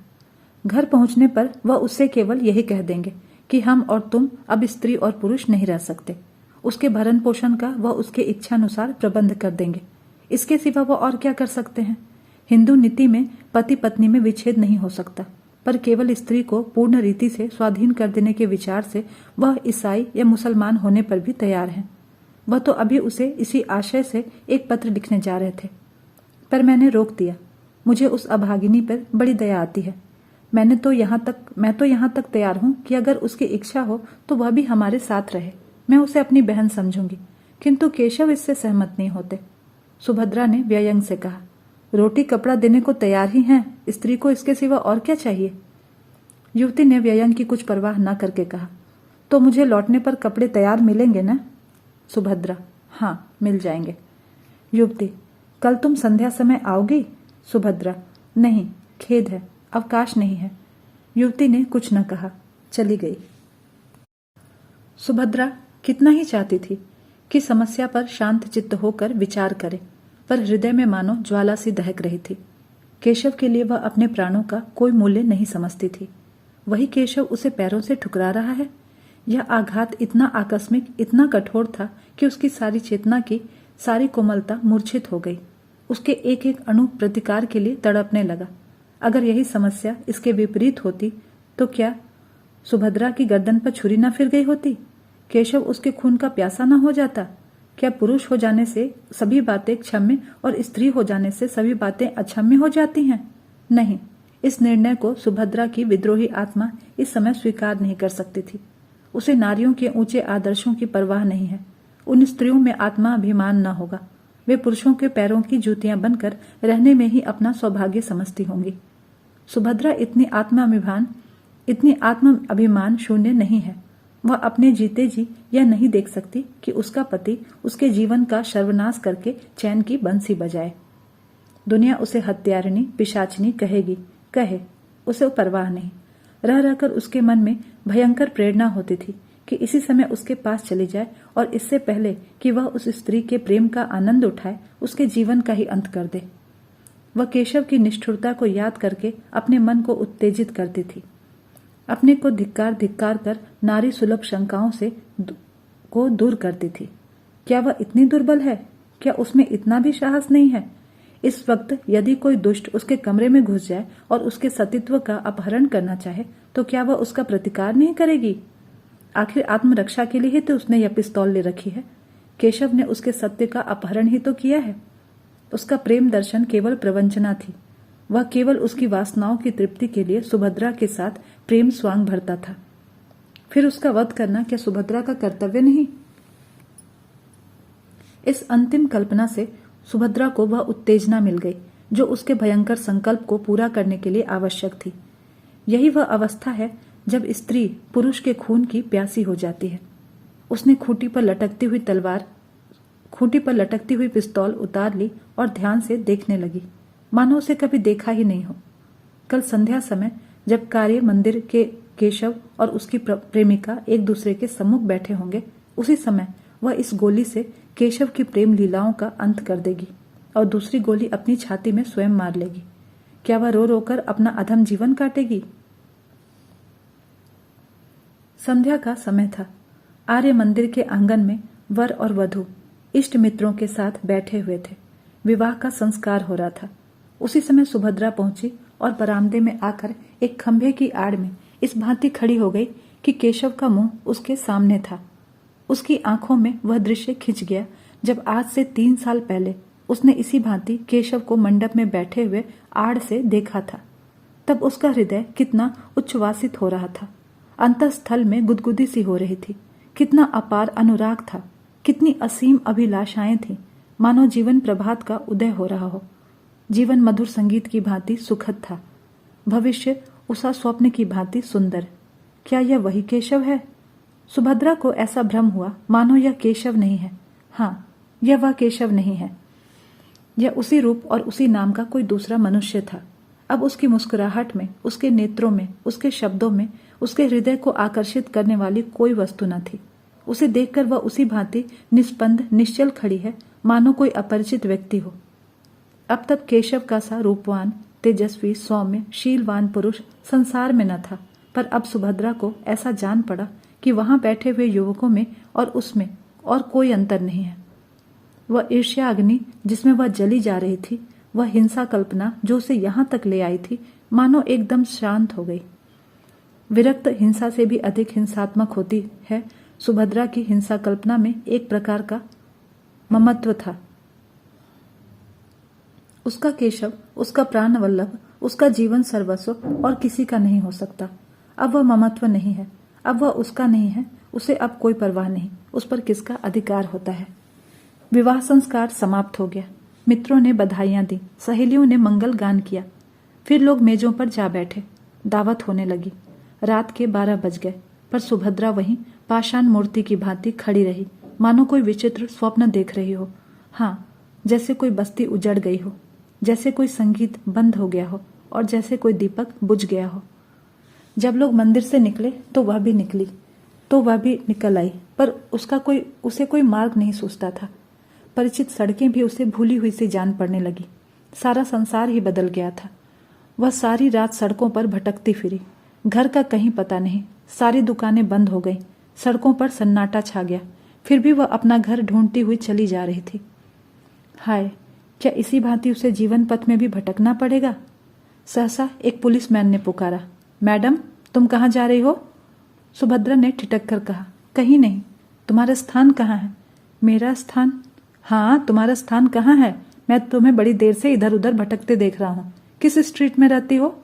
घर पहुंचने पर वह उससे केवल यही कह देंगे कि हम और तुम अब स्त्री और पुरुष नहीं रह सकते। उसके भरण पोषण का वह उसके इच्छानुसार प्रबंध कर देंगे। इसके सिवा वह और क्या कर सकते हैं? हिंदू नीति में पति पत्नी में विच्छेद नहीं हो सकता, पर केवल स्त्री को पूर्ण रीति से स्वाधीन कर देने के विचार से वह ईसाई या मुसलमान होने पर भी तैयार हैं। वह तो अभी उसे इसी आशय से एक पत्र लिखने जा रहे थे, पर मैंने रोक दिया। मुझे उस अभागिनी पर बड़ी दया आती है। मैं तो यहाँ तक तैयार हूँ कि अगर उसकी इच्छा हो तो वह भी हमारे साथ रहे। मैं उसे अपनी बहन समझूंगी, किंतु केशव इससे सहमत नहीं होते। सुभद्रा ने व्यंग से कहा, रोटी कपड़ा देने को तैयार ही हैं, स्त्री को इसके सिवा और क्या चाहिए? युवती ने व्यंग की कुछ परवाह न करके कहा। तो मुझे लौटने पर कपड़े तैयार मिलेंगे ना? सुभद्रा: हाँ, मिल जाएंगे। युवती: कल तुम संध्या समय आओगी? सुभद्रा: नहीं, खेद है, अवकाश नहीं है। युवती ने कुछ न कहा, चली गई। सुभद्रा कितना ही चाहती थी कि समस्या पर शांत चित्त होकर विचार करे, पर हृदय में मानो ज्वाला सी दहक रही थी। केशव के लिए वह अपने प्राणों का कोई मूल्य नहीं समझती थी। वही केशव उसे पैरों से ठुकरा रहा है। यह आघात इतना आकस्मिक, इतना कठोर था कि उसकी सारी चेतना की सारी कोमलता मूर्छित हो गई। उसके एक एक अणु प्रतिकार के लिए तड़पने लगा। अगर यही समस्या इसके विपरीत होती तो क्या सुभद्रा की गर्दन पर छुरी न फिर गई होती? केशव उसके खून का प्यासा न हो जाता? क्या पुरुष हो जाने से सभी बातें क्षम्य और स्त्री हो जाने से सभी बातें अक्षम्य हो जाती हैं? नहीं, इस निर्णय को सुभद्रा की विद्रोही आत्मा इस समय स्वीकार नहीं कर सकती थी। उसे नारियों के ऊंचे आदर्शों की परवाह नहीं है। उन स्त्रियों में आत्माभिमान न होगा। वे पुरुषों के पैरों की जूतियां बनकर रहने में ही अपना सौभाग्य समझती होंगी। सुभद्रा इतनी आत्म अभिमान शून्य नहीं है। वह अपने जीते जी यह नहीं देख सकती कि उसका पति उसके जीवन का सर्वनाश करके चैन की बंसी बजाए। दुनिया उसे हत्यारिणी, पिशाचिनी कहेगी, कहे, उसे परवाह नहीं। रह रहकर उसके मन में भयंकर प्रेरणा होती थी कि इसी समय उसके पास चली जाए और इससे पहले कि वह उस स्त्री के प्रेम का आनंद उठाए, उसके जीवन का ही अंत कर दे। वह केशव की निष्ठुरता को याद करके अपने मन को उत्तेजित करती थी। अपने को धिक्कार कर नारी सुलभ शंकाओं को दूर करती थी। क्या वह इतनी दुर्बल है? क्या उसमें इतना भी साहस नहीं है? इस वक्त यदि कोई दुष्ट उसके कमरे में घुस जाए और उसके सतीत्व का अपहरण करना चाहे तो क्या वह उसका प्रतिकार नहीं करेगी? आखिर आत्मरक्षा के लिए ही तो उसने यह पिस्तौल ले रखी है। केशव ने उसके सत्य का अपहरण ही तो किया है। उसका प्रेम दर्शन केवल प्रवंचना थी। वह केवल उसकी वासनाओं की तृप्ति के लिए सुभद्रा के साथ प्रेम स्वांग भरता था। फिर उसका वध करना क्या सुभद्रा का कर्तव्य नहीं? इस अंतिम कल्पना से सुभद्रा को वह उत्तेजना मिल गई जो उसके भयंकर संकल्प को पूरा करने के लिए आवश्यक थी। यही वह अवस्था है जब स्त्री पुरुष के खून की प्यासी हो जाती है। उसने खूंटी पर लटकती हुई पिस्तौल उतार ली और ध्यान से देखने लगी, मानो उसे कभी देखा ही नहीं हो। कल संध्या समय जब कार्य मंदिर के केशव और उसकी प्रेमिका एक दूसरे के सम्मुख बैठे होंगे, उसी समय वह इस गोली से केशव की प्रेम लीलाओं का अंत कर देगी और दूसरी गोली अपनी छाती में स्वयं मार लेगी। क्या वह रो रोकर अपना अधम जीवन काटेगी? संध्या का समय था। आर्य मंदिर के आंगन में वर और वधू इष्ट मित्रों के साथ बैठे हुए थे। विवाह का संस्कार हो रहा था। उसी समय सुभद्रा पहुंची और बरामदे में आकर एक खंभे की आड़ में इस भांति खड़ी हो गई कि केशव का मुंह उसके सामने था। उसकी आंखों में वह दृश्य खिंच गया जब आज से 3 साल पहले उसने इसी भांति केशव को मंडप में बैठे हुए आड़ से देखा था। तब उसका हृदय कितना उच्छ्वासित हो रहा था, अंतःस्थल में गुदगुदी सी हो रही थी। कितना अपार अनुराग था, कितनी असीम अभिलाषाएं थी, मानो जीवन प्रभात का उदय हो रहा हो। जीवन मधुर संगीत की भांति सुखद था, भविष्य उषा स्वप्न की भांति सुंदर। क्या यह वही केशव है? सुभद्रा को ऐसा भ्रम हुआ मानो यह केशव नहीं है। हाँ, यह वह केशव नहीं है। यह उसी रूप और उसी नाम का कोई दूसरा मनुष्य था। अब उसकी मुस्कुराहट में, उसके नेत्रों में, उसके शब्दों में उसके हृदय को आकर्षित करने वाली कोई वस्तु न थी। उसे देखकर वह उसी भांति निस्पंद निश्चल खड़ी है मानो कोई अपरिचित व्यक्ति हो। अब तक केशव का सा रूपवान, तेजस्वी, सौम्य, शीलवान पुरुष संसार में न था, पर अब सुभद्रा को ऐसा जान पड़ा कि वहां बैठे हुए युवकों में और उसमें और कोई अंतर नहीं है। वह ईर्ष्या अग्नि जिसमें वह जली जा रही थी, वह हिंसा कल्पना जो उसे यहां तक ले आई थी, मानो एकदम शांत हो गई। विरक्त हिंसा से भी अधिक हिंसात्मक होती है सुभद्रा की हिंसा कल्पना में एक प्रकार का ममत्व था। उसका केशव, उसका प्राण वल्लभ, उसका जीवन सर्वस्व और किसी का नहीं हो सकता। अब वह ममत्व नहीं है, अब वह उसका नहीं है, उसे अब कोई परवाह नहीं, उस पर किसका अधिकार होता है। विवाह संस्कार समाप्त हो गया। मित्रों ने बधाइयां दी, सहेलियों ने मंगल गान किया। फिर लोग मेजों पर जा बैठे। दावत होने लगी। रात के 12 बज गए, पर सुभद्रा वहीं पाषाण मूर्ति की भांति खड़ी रही, मानो कोई विचित्र स्वप्न देख रही हो। हाँ, जैसे कोई बस्ती उजड़ गई हो, जैसे कोई संगीत बंद हो गया हो और जैसे कोई दीपक बुझ गया हो। जब लोग मंदिर से निकले तो वह भी निकली, तो वह भी निकल आई, पर उसे कोई मार्ग नहीं सूझता था। परिचित सड़कें भी उसे भूली हुई सी जान पड़ने लगी। सारा संसार ही बदल गया था। वह सारी रात सड़कों पर भटकती फिरी, घर का कहीं पता नहीं। सारी दुकानें बंद हो गईं, सड़कों पर सन्नाटा छा गया, फिर भी वह अपना घर ढूंढती हुई चली जा रही थी। हाय, क्या इसी भांति उसे जीवन पथ में भी भटकना पड़ेगा? सहसा एक पुलिसमैन ने पुकारा, मैडम, तुम कहाँ जा रही हो? सुभद्रा ने ठिठक कर कहा, कहीं नहीं। तुम्हारा स्थान कहाँ है? मेरा स्थान? हाँ, तुम्हारा स्थान कहाँ है? मैं तुम्हें बड़ी देर से इधर उधर भटकते देख रहा हूं। किस स्ट्रीट में रहती हो?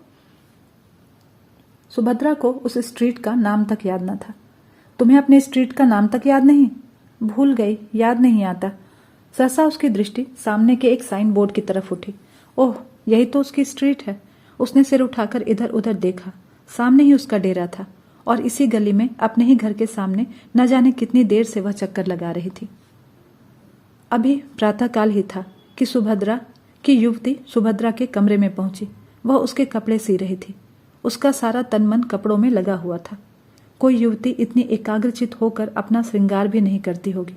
सुभद्रा को उस स्ट्रीट का नाम तक याद न था। तुम्हें अपने स्ट्रीट का नाम तक याद नहीं? भूल गई, याद नहीं आता। सहसा उसकी दृष्टि सामने के एक साइन बोर्ड की तरफ उठी। ओह, यही तो उसकी स्ट्रीट है। उसने सिर उठाकर इधर उधर देखा। सामने ही उसका डेरा था और इसी गली में अपने ही घर के सामने न जाने कितनी देर से वह चक्कर लगा रही थी। अभी प्रातःकाल ही था कि युवती सुभद्रा के कमरे में पहुंची। वह उसके कपड़े सी रही थी। उसका सारा तन मन कपड़ों में लगा हुआ था। कोई युवती इतनी एकाग्रचित होकर अपना श्रृंगार भी नहीं करती होगी।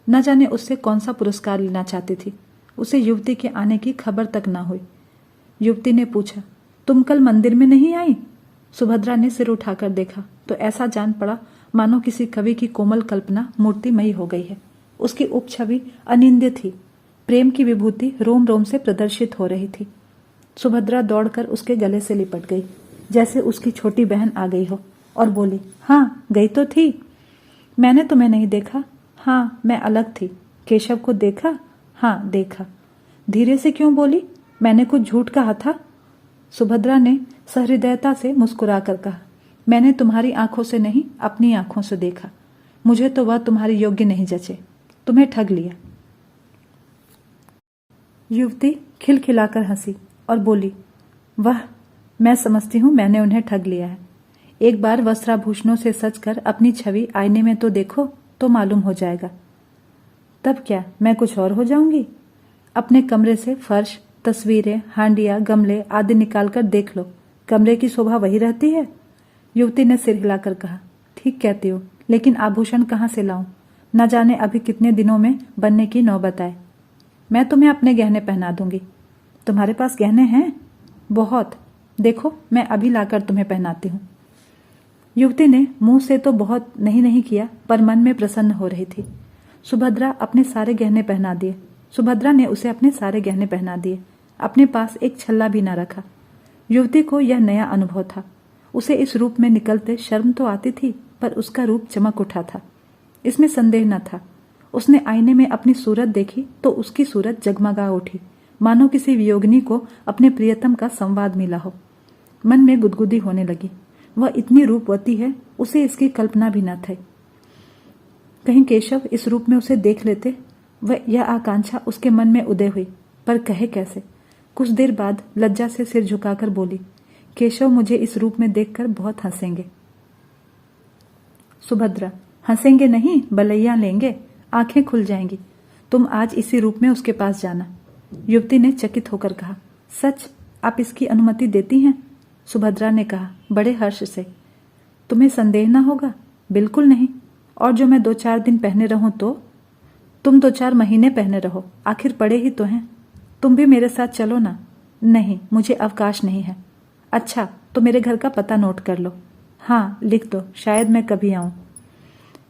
न जाने उससे कौन सा पुरस्कार लेना चाहती थी। उसे युवती के आने की खबर तक न हुई। युवती ने पूछा, तुम कल मंदिर में नहीं आई? सुभद्रा ने सिर उठाकर देखा तो ऐसा जान पड़ा मानो किसी कवि की कोमल कल्पना मूर्तिमयी हो गई है। उसकी उपछवि अनिंद्य थी। प्रेम की विभूति रोम रोम से प्रदर्शित हो रही थी। सुभद्रा दौड़कर उसके गले से लिपट गई, जैसे उसकी छोटी बहन आ गई हो, और बोली, हाँ, गई तो थी। मैंने तुम्हें नहीं देखा। हाँ, मैं अलग थी। केशव को देखा? हाँ, देखा। धीरे से क्यों बोली? मैंने कुछ झूठ कहा था? सुभद्रा ने सहृदयता से मुस्कुराकर कहा, मैंने तुम्हारी आंखों से नहीं, अपनी आंखों से देखा। मुझे तो वह तुम्हारी योग्य नहीं जचे। तुम्हें ठग लिया। युवती खिलखिलाकर हंसी और बोली, वह, मैं समझती हूं मैंने उन्हें ठग लिया है। एक बार वस्त्राभूषणों से सजकर अपनी छवि आईने में तो देखो, तो मालूम हो जाएगा। तब क्या मैं कुछ और हो जाऊंगी? अपने कमरे से फर्श, तस्वीरें, हांडिया, गमले आदि निकालकर देख लो। कमरे की शोभा वही रहती है। युवती ने सिर हिलाकर कहा, ठीक कहती हो, लेकिन आभूषण कहाँ से लाऊं? न जाने अभी कितने दिनों में बनने की नौबत आए। मैं तुम्हें अपने गहने पहना दूंगी। तुम्हारे पास गहने हैं? बहुत। देखो, मैं अभी लाकर तुम्हें पहनाती हूँ। युवती ने मुंह से तो बहुत नहीं किया, पर मन में प्रसन्न हो रही थी। सुभद्रा ने उसे अपने सारे गहने पहना दिए। अपने पास एक छल्ला भी न रखा। युवती को यह नया अनुभव था। उसे इस रूप में निकलते शर्म तो आती थी, पर उसका रूप चमक उठा था। इसमें संदेह न था। उसने आईने में अपनी सूरत देखी तो उसकी सूरत जगमगा उठी, मानो किसी वियोगिनी को अपने प्रियतम का संवाद मिला हो। मन में गुदगुदी होने लगी। वह इतनी रूपवती है, उसे इसकी कल्पना भी न थी। कहीं केशव इस रूप में उसे देख लेते, वह यह आकांक्षा उसके मन में उदय हुई, पर कहे कैसे। कुछ देर बाद लज्जा से सिर झुकाकर बोली, केशव मुझे इस रूप में देखकर बहुत हंसेंगे। सुभद्रा, हंसेंगे नहीं, बलैया लेंगे, आंखें खुल जाएंगी। तुम आज इसी रूप में उसके पास जाना। युवती ने चकित होकर कहा, सच? आप इसकी अनुमति देती हैं? सुभद्रा ने कहा, बड़े हर्ष से। तुम्हें संदेह न होगा? बिल्कुल नहीं। और जो मैं 2-4 दिन पहने रहूं तो? तुम 2-4 महीने पहने रहो, आखिर पड़े ही तो हैं। तुम भी मेरे साथ चलो ना। नहीं, मुझे अवकाश नहीं है। अच्छा, तो मेरे घर का पता नोट कर लो। हाँ, लिख दो, शायद मैं कभी आऊं।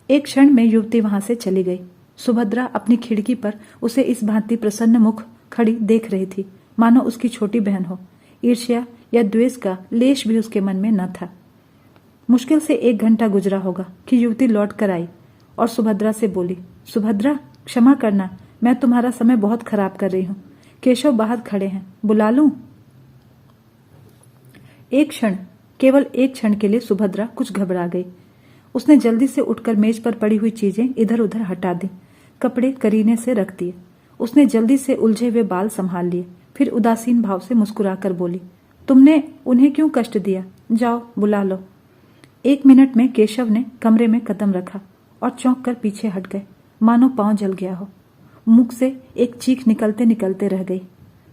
एक क्षण में युवती वहां से चली गई। सुभद्रा अपनी खिड़की पर उसे इस भांति प्रसन्न मुख खड़ी देख रही थी, मानो उसकी छोटी बहन हो। ईर्ष्या या द्वेष का लेश भी उसके मन में न था। मुश्किल से 1 घंटा गुजरा होगा कि युवती लौट कर आई और सुभद्रा से बोली, सुभद्रा, क्षमा करना, मैं तुम्हारा समय बहुत खराब कर रही हूं। केशव बाहर खड़े हैं, बुला लूं? केवल एक क्षण के लिए सुभद्रा कुछ घबरा गई। उसने जल्दी से उठकर मेज पर पड़ी हुई चीजें इधर उधर हटा दी, कपड़े करीने से रख दिए। उसने जल्दी से उलझे हुए बाल संभाल लिए, फिर उदासीन भाव से मुस्कुराकर बोली, तुमने उन्हें क्यों कष्ट दिया? जाओ, बुला लो। 1 मिनट में केशव ने कमरे में कदम रखा और चौंक कर पीछे हट गए, मानो पांव जल गया हो। मुख से एक चीख निकलते निकलते रह गई।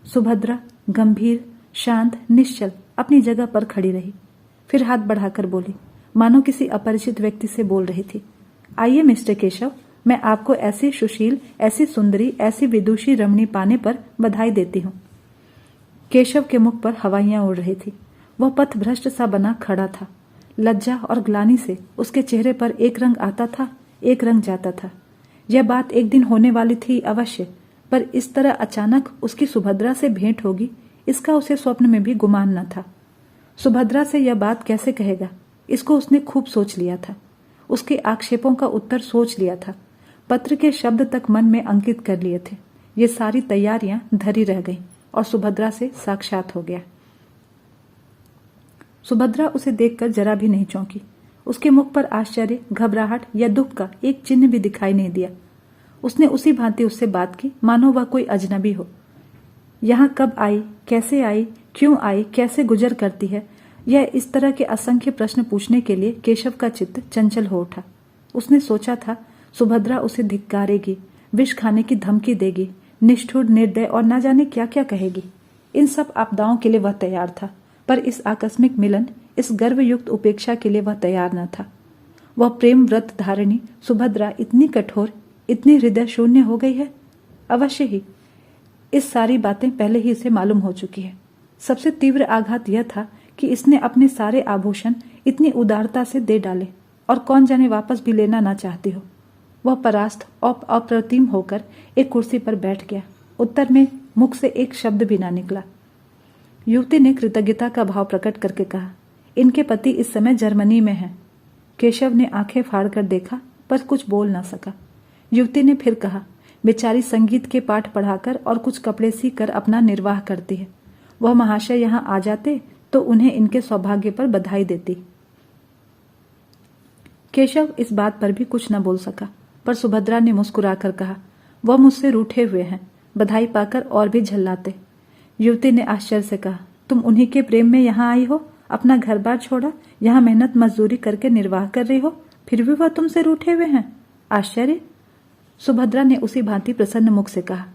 सुभद्रा गंभीर, शांत, निश्चल अपनी जगह पर खड़ी रही। फिर हाथ बढ़ाकर बोली, मानो किसी अपरिचित व्यक्ति से बोल रही थी। आइए मिस्टर केशव, मैं आपको ऐसी सुशील, ऐसी सुंदरी, ऐसी विदुषी रमणी पाने पर बधाई देती हूँ। केशव के मुख पर हवाइयां उड़ रही थी। वह पथभ्रष्ट सा बना खड़ा था। लज्जा और ग्लानि से उसके चेहरे पर एक रंग आता था, एक रंग जाता था। यह बात एक दिन होने वाली थी अवश्य, पर इस तरह अचानक उसकी सुभद्रा से भेंट होगी, इसका उसे स्वप्न में भी गुमान न था। सुभद्रा से यह बात कैसे कहेगा, इसको उसने खूब सोच लिया था। उसके आक्षेपों का उत्तर सोच लिया था। पत्र के शब्द तक मन में अंकित कर लिए थे। ये सारी तैयारियां धरी रह गईं और सुभद्रा से साक्षात हो गया। सुभद्रा उसे देखकर जरा भी नहीं चौंकी। उसके मुख पर आश्चर्य, घबराहट या दुख का एक चिन्ह भी दिखाई नहीं दिया। उसने उसी भांति उससे बात की मानो वह कोई अजनबी हो। यहाँ कब आई, कैसे आई, क्यों आई, कैसे गुजर करती है, यह इस तरह के असंख्य प्रश्न पूछने के लिए केशव का चित्त चंचल हो उठा। उसने सोचा था सुभद्रा उसे धिक्कारेगी, विष खाने की धमकी देगी, निष्ठुर, निर्दय और न जाने क्या क्या कहेगी। इन सब आपदाओं के लिए वह तैयार था, पर इस आकस्मिक मिलन, इस गर्वयुक्त उपेक्षा के लिए वह तैयार न था। वह प्रेम व्रत धारिणी सुभद्रा इतनी कठोर, इतनी हृदय शून्य हो गई है। अवश्य ही इस सारी बातें पहले ही इसे मालूम हो चुकी है। सबसे तीव्र आघात यह था कि इसने अपने सारे आभूषण इतनी उदारता से दे डाले और कौन जाने वापस भी लेना ना चाहती हो। वह परास्त और अप्रतिम होकर एक कुर्सी पर बैठ गया। उत्तर में मुख से एक शब्द भी ना निकला। युवती ने कृतज्ञता का भाव प्रकट करके कहा, इनके पति इस समय जर्मनी में हैं। केशव ने आंखें फाड़कर देखा पर कुछ बोल ना सका। युवती ने फिर कहा, बेचारी संगीत के पाठ पढ़ाकर और कुछ कपड़े सी कर अपना निर्वाह करती है। वह महाशय यहाँ आ जाते तो उन्हें इनके सौभाग्य पर बधाई देती। केशव इस बात पर भी कुछ न बोल सका, पर सुभद्रा ने मुस्कुराकर कहा, वह मुझसे रूठे हुए हैं, बधाई पाकर और भी झल्लाते। युवती ने आश्चर्य से कहा, तुम उन्हीं के प्रेम में यहाँ आई हो, अपना घर बार छोड़ा, यहाँ मेहनत मजदूरी करके निर्वाह कर रही हो, फिर भी वह तुमसे रूठे हुए हैं? आश्चर्य? सुभद्रा ने उसी भांति प्रसन्न मुख से कहा,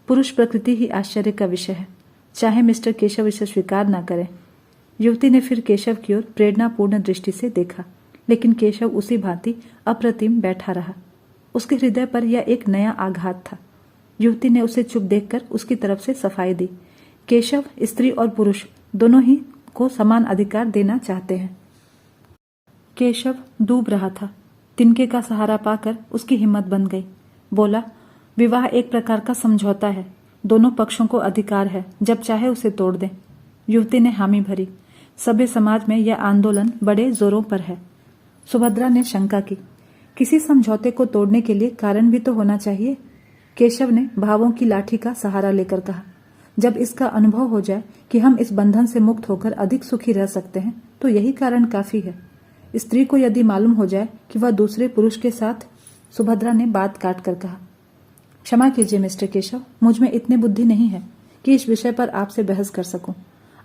पुरुष प्रकृति ही आश्चर्य का विषय है, चाहे मिस्टर केशव इसे स्वीकार न करें। युवती ने फिर केशव की ओर प्रेरणापूर्ण दृष्टि से देखा, लेकिन केशव उसी भांति अप्रतिम बैठा रहा। उसके हृदय पर यह एक नया आघात था। युवती ने उसे चुप देखकर उसकी तरफ से सफाई दी। केशव स्त्री और पुरुष दोनों ही को समान अधिकार देना चाहते हैं। केशव डूब रहा था। तिनके का सहारा पाकर उसकी हिम्मत बन गई। बोला, विवाह एक प्रकार का समझौता है, दोनों पक्षों को अधिकार है, जब चाहे उसे तोड़ दें। युवती ने हामी भरी। सभ्य समाज में यह आंदोलन बड़े जोरों पर है। सुभद्रा ने शंका की, किसी समझौते को तोड़ने के लिए कारण भी तो होना चाहिए। केशव ने भावों की लाठी का सहारा लेकर कहा, जब इसका अनुभव हो जाए कि हम इस बंधन से मुक्त होकर अधिक सुखी रह सकते हैं तो यही कारण काफी है। स्त्री को यदि मालूम हो जाए कि वह दूसरे पुरुष के साथ। सुभद्रा ने बात काट कर कहा, क्षमा कीजिए मिस्टर केशव, मुझ में इतनी बुद्धि नहीं है कि इस विषय पर आपसे बहस कर सकूं।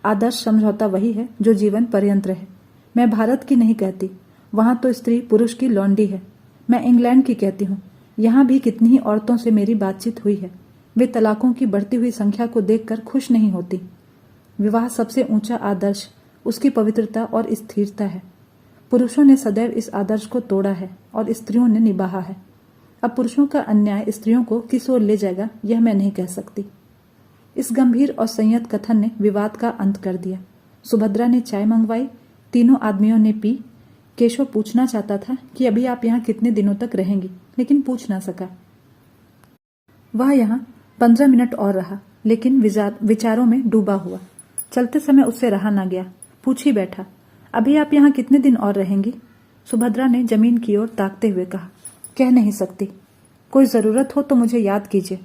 आदर्श समझौता वही है जो जीवन पर्यंत रहे। मैं भारत की नहीं कहती, वहां तो स्त्री पुरुष की लौंडी है। मैं इंग्लैंड की कहती हूँ। यहाँ भी कितनी ही औरतों से मेरी बातचीत हुई है। वे तलाकों की बढ़ती हुई संख्या को देखकर खुश नहीं होती। विवाह सबसे ऊंचा आदर्श उसकी पवित्रता और स्थिरता है। पुरुषों ने सदैव इस आदर्श को तोड़ा है और स्त्रियों ने निभाया है। अब पुरुषों का अन्याय स्त्रियों को किस ओर ले जाएगा यह मैं नहीं कह सकती। इस गंभीर और संयत कथन ने विवाद का अंत कर दिया। सुभद्रा ने चाय मंगवाई, तीनों आदमियों ने पी। केशव पूछना चाहता था कि अभी आप यहाँ कितने दिनों तक रहेंगी, लेकिन पूछ ना सका। वह यहाँ 15 मिनट और रहा, लेकिन विचारों में डूबा हुआ। चलते समय उससे रहा ना गया, पूछ ही बैठा, अभी आप यहाँ कितने दिन और रहेंगी? सुभद्रा ने जमीन की ओर ताकते हुए कहा, कह नहीं सकती, कोई जरूरत हो तो मुझे याद कीजिए।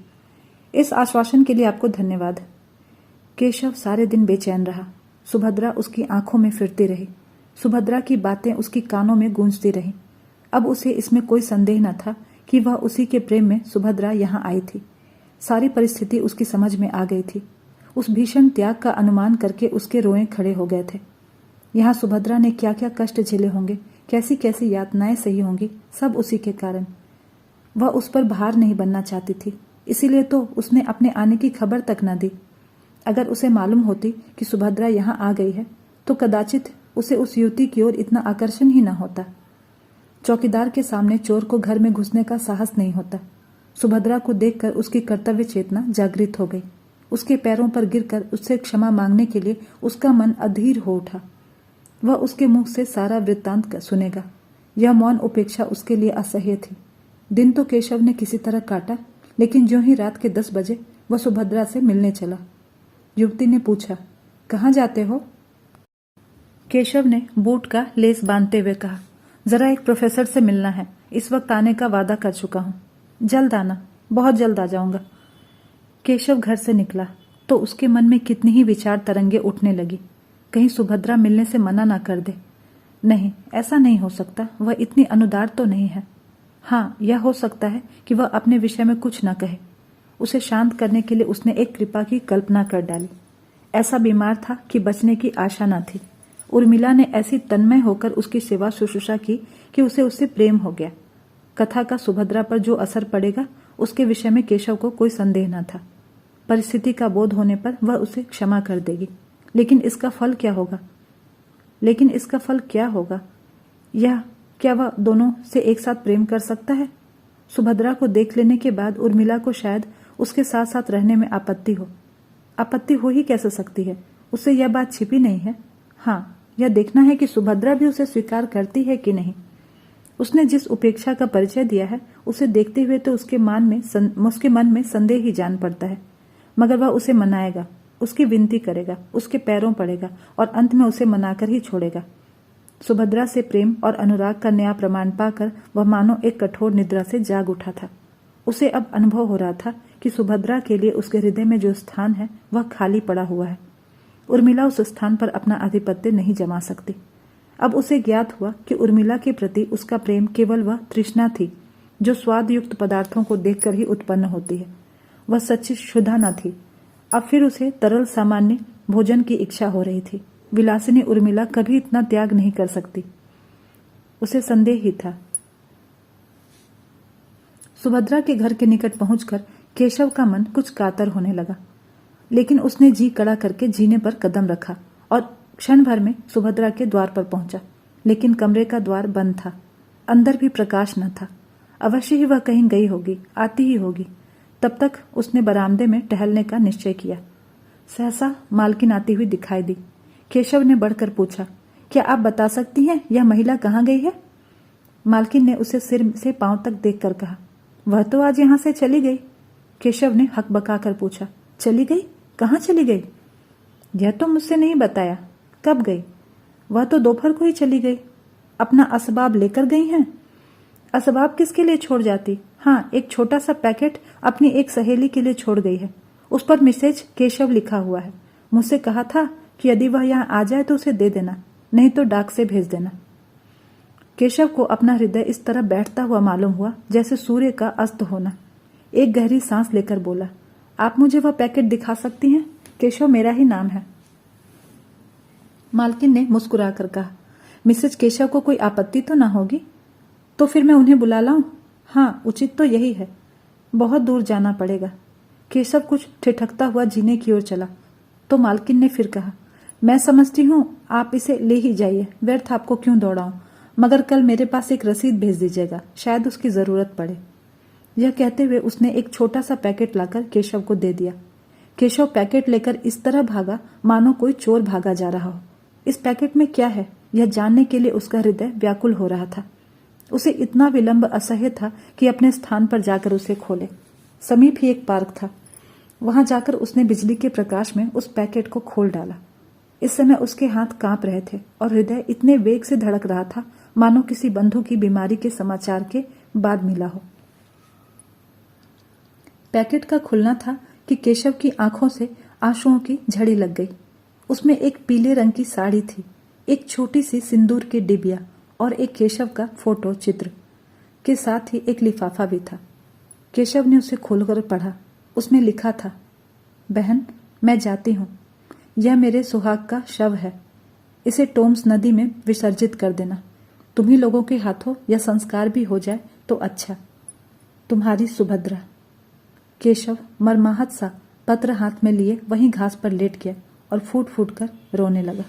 इस आश्वासन के लिए आपको धन्यवाद। केशव सारे दिन बेचैन रहा। सुभद्रा उसकी आंखों में फिरती रही। सुभद्रा की बातें उसकी कानों में गूंजती रहीं। अब उसे इसमें कोई संदेह न था कि वह उसी के प्रेम में सुभद्रा यहाँ आई थी। सारी परिस्थिति उसकी समझ में आ गई थी। उस भीषण त्याग का अनुमान करके उसके रोएं खड़े हो गए थे। यहाँ सुभद्रा ने क्या क्या कष्ट झेले होंगे, कैसी कैसी यातनाएं सही होंगी, सब उसी के कारण। वह उस पर भार नहीं बनना चाहती थी, इसीलिए तो उसने अपने आने की खबर तक न दी। अगर उसे मालूम होती कि सुभद्रा यहाँ आ गई है तो कदाचित उसे उस युवती की ओर इतना आकर्षण ही न होता। चौकीदार के सामने चोर को घर में घुसने का साहस नहीं होता। सुभद्रा को देखकर उसकी कर्तव्य चेतना जागृत हो गई। उसके पैरों पर गिरकर उससे क्षमा मांगने के लिए उसका मन अधीर हो उठा। वह उसके मुख से सारा वृत्तांत सुनेगा। यह मौन उपेक्षा उसके लिए असह्य थी। दिन तो केशव ने किसी तरह काटा, लेकिन ज्यों ही रात के 10 बजे वह सुभद्रा से मिलने चला। युवती ने पूछा, कहाँ जाते हो? केशव ने बूट का लेस बांधते हुए कहा, जरा एक प्रोफेसर से मिलना है, इस वक्त आने का वादा कर चुका हूं। जल्द आना, बहुत जल्द आ जाऊंगा। केशव घर से निकला तो उसके मन में कितनी ही विचार तरंगे उठने लगी। कहीं सुभद्रा मिलने से मना ना कर दे। नहीं, ऐसा नहीं हो सकता, वह इतनी अनुदार तो नहीं है। हाँ, यह हो सकता है कि वह अपने विषय में कुछ न कहे। उसे शांत करने के लिए उसने एक कृपा की कल्पना कर डाली। ऐसा बीमार था कि बचने की आशा न थी। उर्मिला ने ऐसी तन्मय होकर उसकी सेवा शुश्रूषा की कि उसे उससे प्रेम हो गया। कथा का सुभद्रा पर जो असर पड़ेगा उसके विषय में केशव को कोई संदेह न था। परिस्थिति का बोध होने पर वह उसे क्षमा कर देगी, लेकिन इसका फल क्या होगा? यह क्या वह दोनों से एक साथ प्रेम कर सकता है? सुभद्रा को देख लेने के बाद उर्मिला को शायद उसके साथ साथ रहने में आपत्ति हो ही कैसे सकती है? उससे यह बात छिपी नहीं है। हाँ, यह देखना है कि सुभद्रा भी उसे स्वीकार करती है कि नहीं। उसने जिस उपेक्षा का परिचय दिया है उसे देखते हुए तो उसके मन में संदेह ही जान पड़ता है। मगर वह उसे मनाएगा, उसकी विनती करेगा, उसके पैरों पड़ेगा और अंत में उसे मनाकर ही छोड़ेगा। सुभद्रा से प्रेम और अनुराग का नया प्रमाण पाकर वह मानो एक कठोर निद्रा से जाग उठा था। उसे अब अनुभव हो रहा था कि सुभद्रा के लिए उसके हृदय में जो स्थान है वह खाली पड़ा हुआ है। उर्मिला उस स्थान पर अपना आधिपत्य नहीं जमा सकती। अब उसे ज्ञात हुआ कि उर्मिला के प्रति उसका प्रेम केवल वह तृष्णा थी जो स्वाद युक्त पदार्थों को देखकर ही उत्पन्न होती है। वह सच्ची क्षुधा न थी। अब फिर उसे तरल सामान्य भोजन की इच्छा हो रही थी। विलासिनी उर्मिला कभी इतना त्याग नहीं कर सकती। उसे संदेह ही था। सुभद्रा के घर के निकट पहुंचकर केशव का मन कुछ कातर होने लगा, लेकिन उसने जी कड़ा करके जीने पर कदम रखा और क्षण भर में सुभद्रा के द्वार पर पहुंचा। लेकिन कमरे का द्वार बंद था, अंदर भी प्रकाश न था। अवश्य ही वह कहीं गई होगी, आती ही होगी। तब तक उसने बरामदे में टहलने का निश्चय किया। सहसा मालकिन आती हुई दिखाई दी। केशव ने बढ़कर पूछा, क्या आप बता सकती हैं यह महिला कहाँ गई है? मालकिन ने उसे सिर से पांव तक देखकर कहा, वह तो आज यहाँ से चली गई। केशव ने हकबकाकर पूछा, चली गई? कहाँ चली गई? यह तो मुझसे नहीं बताया। कब गई? वह तो दोपहर को ही चली गई। अपना असबाब लेकर गई हैं? असबाब किसके लिए छोड़ जाती? हाँ, एक छोटा सा पैकेट अपनी एक सहेली के लिए छोड़ गई है। उस पर मिसेज केशव लिखा हुआ है। मुझसे कहा था कि यदि वह यहाँ आ जाए तो उसे दे देना, नहीं तो डाक से भेज देना। केशव को अपना हृदय इस तरह बैठता हुआ मालूम हुआ जैसे सूर्य का अस्त होना। एक गहरी सांस लेकर बोला, आप मुझे वह पैकेट दिखा सकती हैं? केशव मेरा ही नाम है। मालकिन ने मुस्कुराकर कहा, मिसेज केशव को कोई आपत्ति तो ना होगी? तो फिर मैं उन्हें बुला लाऊं? हाँ, उचित तो यही है। बहुत दूर जाना पड़ेगा। केशव कुछ ठिठकता हुआ जीने की ओर चला तो मालकिन ने फिर कहा, मैं समझती हूँ आप इसे ले ही जाइए, व्यर्थ आपको क्यों दौड़ाऊं, मगर कल मेरे पास एक रसीद भेज दीजिएगा, शायद उसकी जरूरत पड़े। यह कहते हुए उसने एक छोटा सा पैकेट लाकर केशव को दे दिया। केशव पैकेट लेकर इस तरह भागा मानो कोई चोर भागा जा रहा हो। इस पैकेट में क्या है यह जानने के लिए उसका हृदय व्याकुल हो रहा था। उसे इतना विलंब असह्य था कि अपने स्थान पर जाकर उसे खोले। समीप ही एक पार्क था। वहां जाकर उसने बिजली के प्रकाश में उस पैकेट को खोल डाला। इस समय उसके हाथ कांप रहे थे और हृदय इतने वेग से धड़क रहा था मानो किसी बंधु की बीमारी के समाचार के बाद मिला हो। पैकेट का खुलना था कि केशव की आंखों से आंसुओं की झड़ी लग गई। उसमें एक पीले रंग की साड़ी थी, एक छोटी सी सिंदूर की डिबिया और एक केशव का फोटो चित्र के साथ ही एक लिफाफा भी था। केशव ने उसे खोलकर पढ़ा। उसमें लिखा था, बहन, मैं जाती हूँ। यह मेरे सुहाग का शव है। इसे टोम्स नदी में विसर्जित कर देना। तुम्ही लोगों के हाथों यह संस्कार भी हो जाए तो अच्छा। तुम्हारी सुभद्रा। केशव मरमाहत सा पत्र हाथ में लिए वहीं घास पर लेट गया और फूट फूट कर रोने लगा।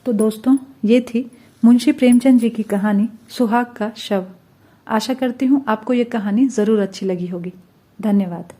तो दोस्तों, ये थी मुंशी प्रेमचंद जी की कहानी सुहाग का शव। आशा करती हूँ आपको ये कहानी जरूर अच्छी लगी होगी। धन्यवाद।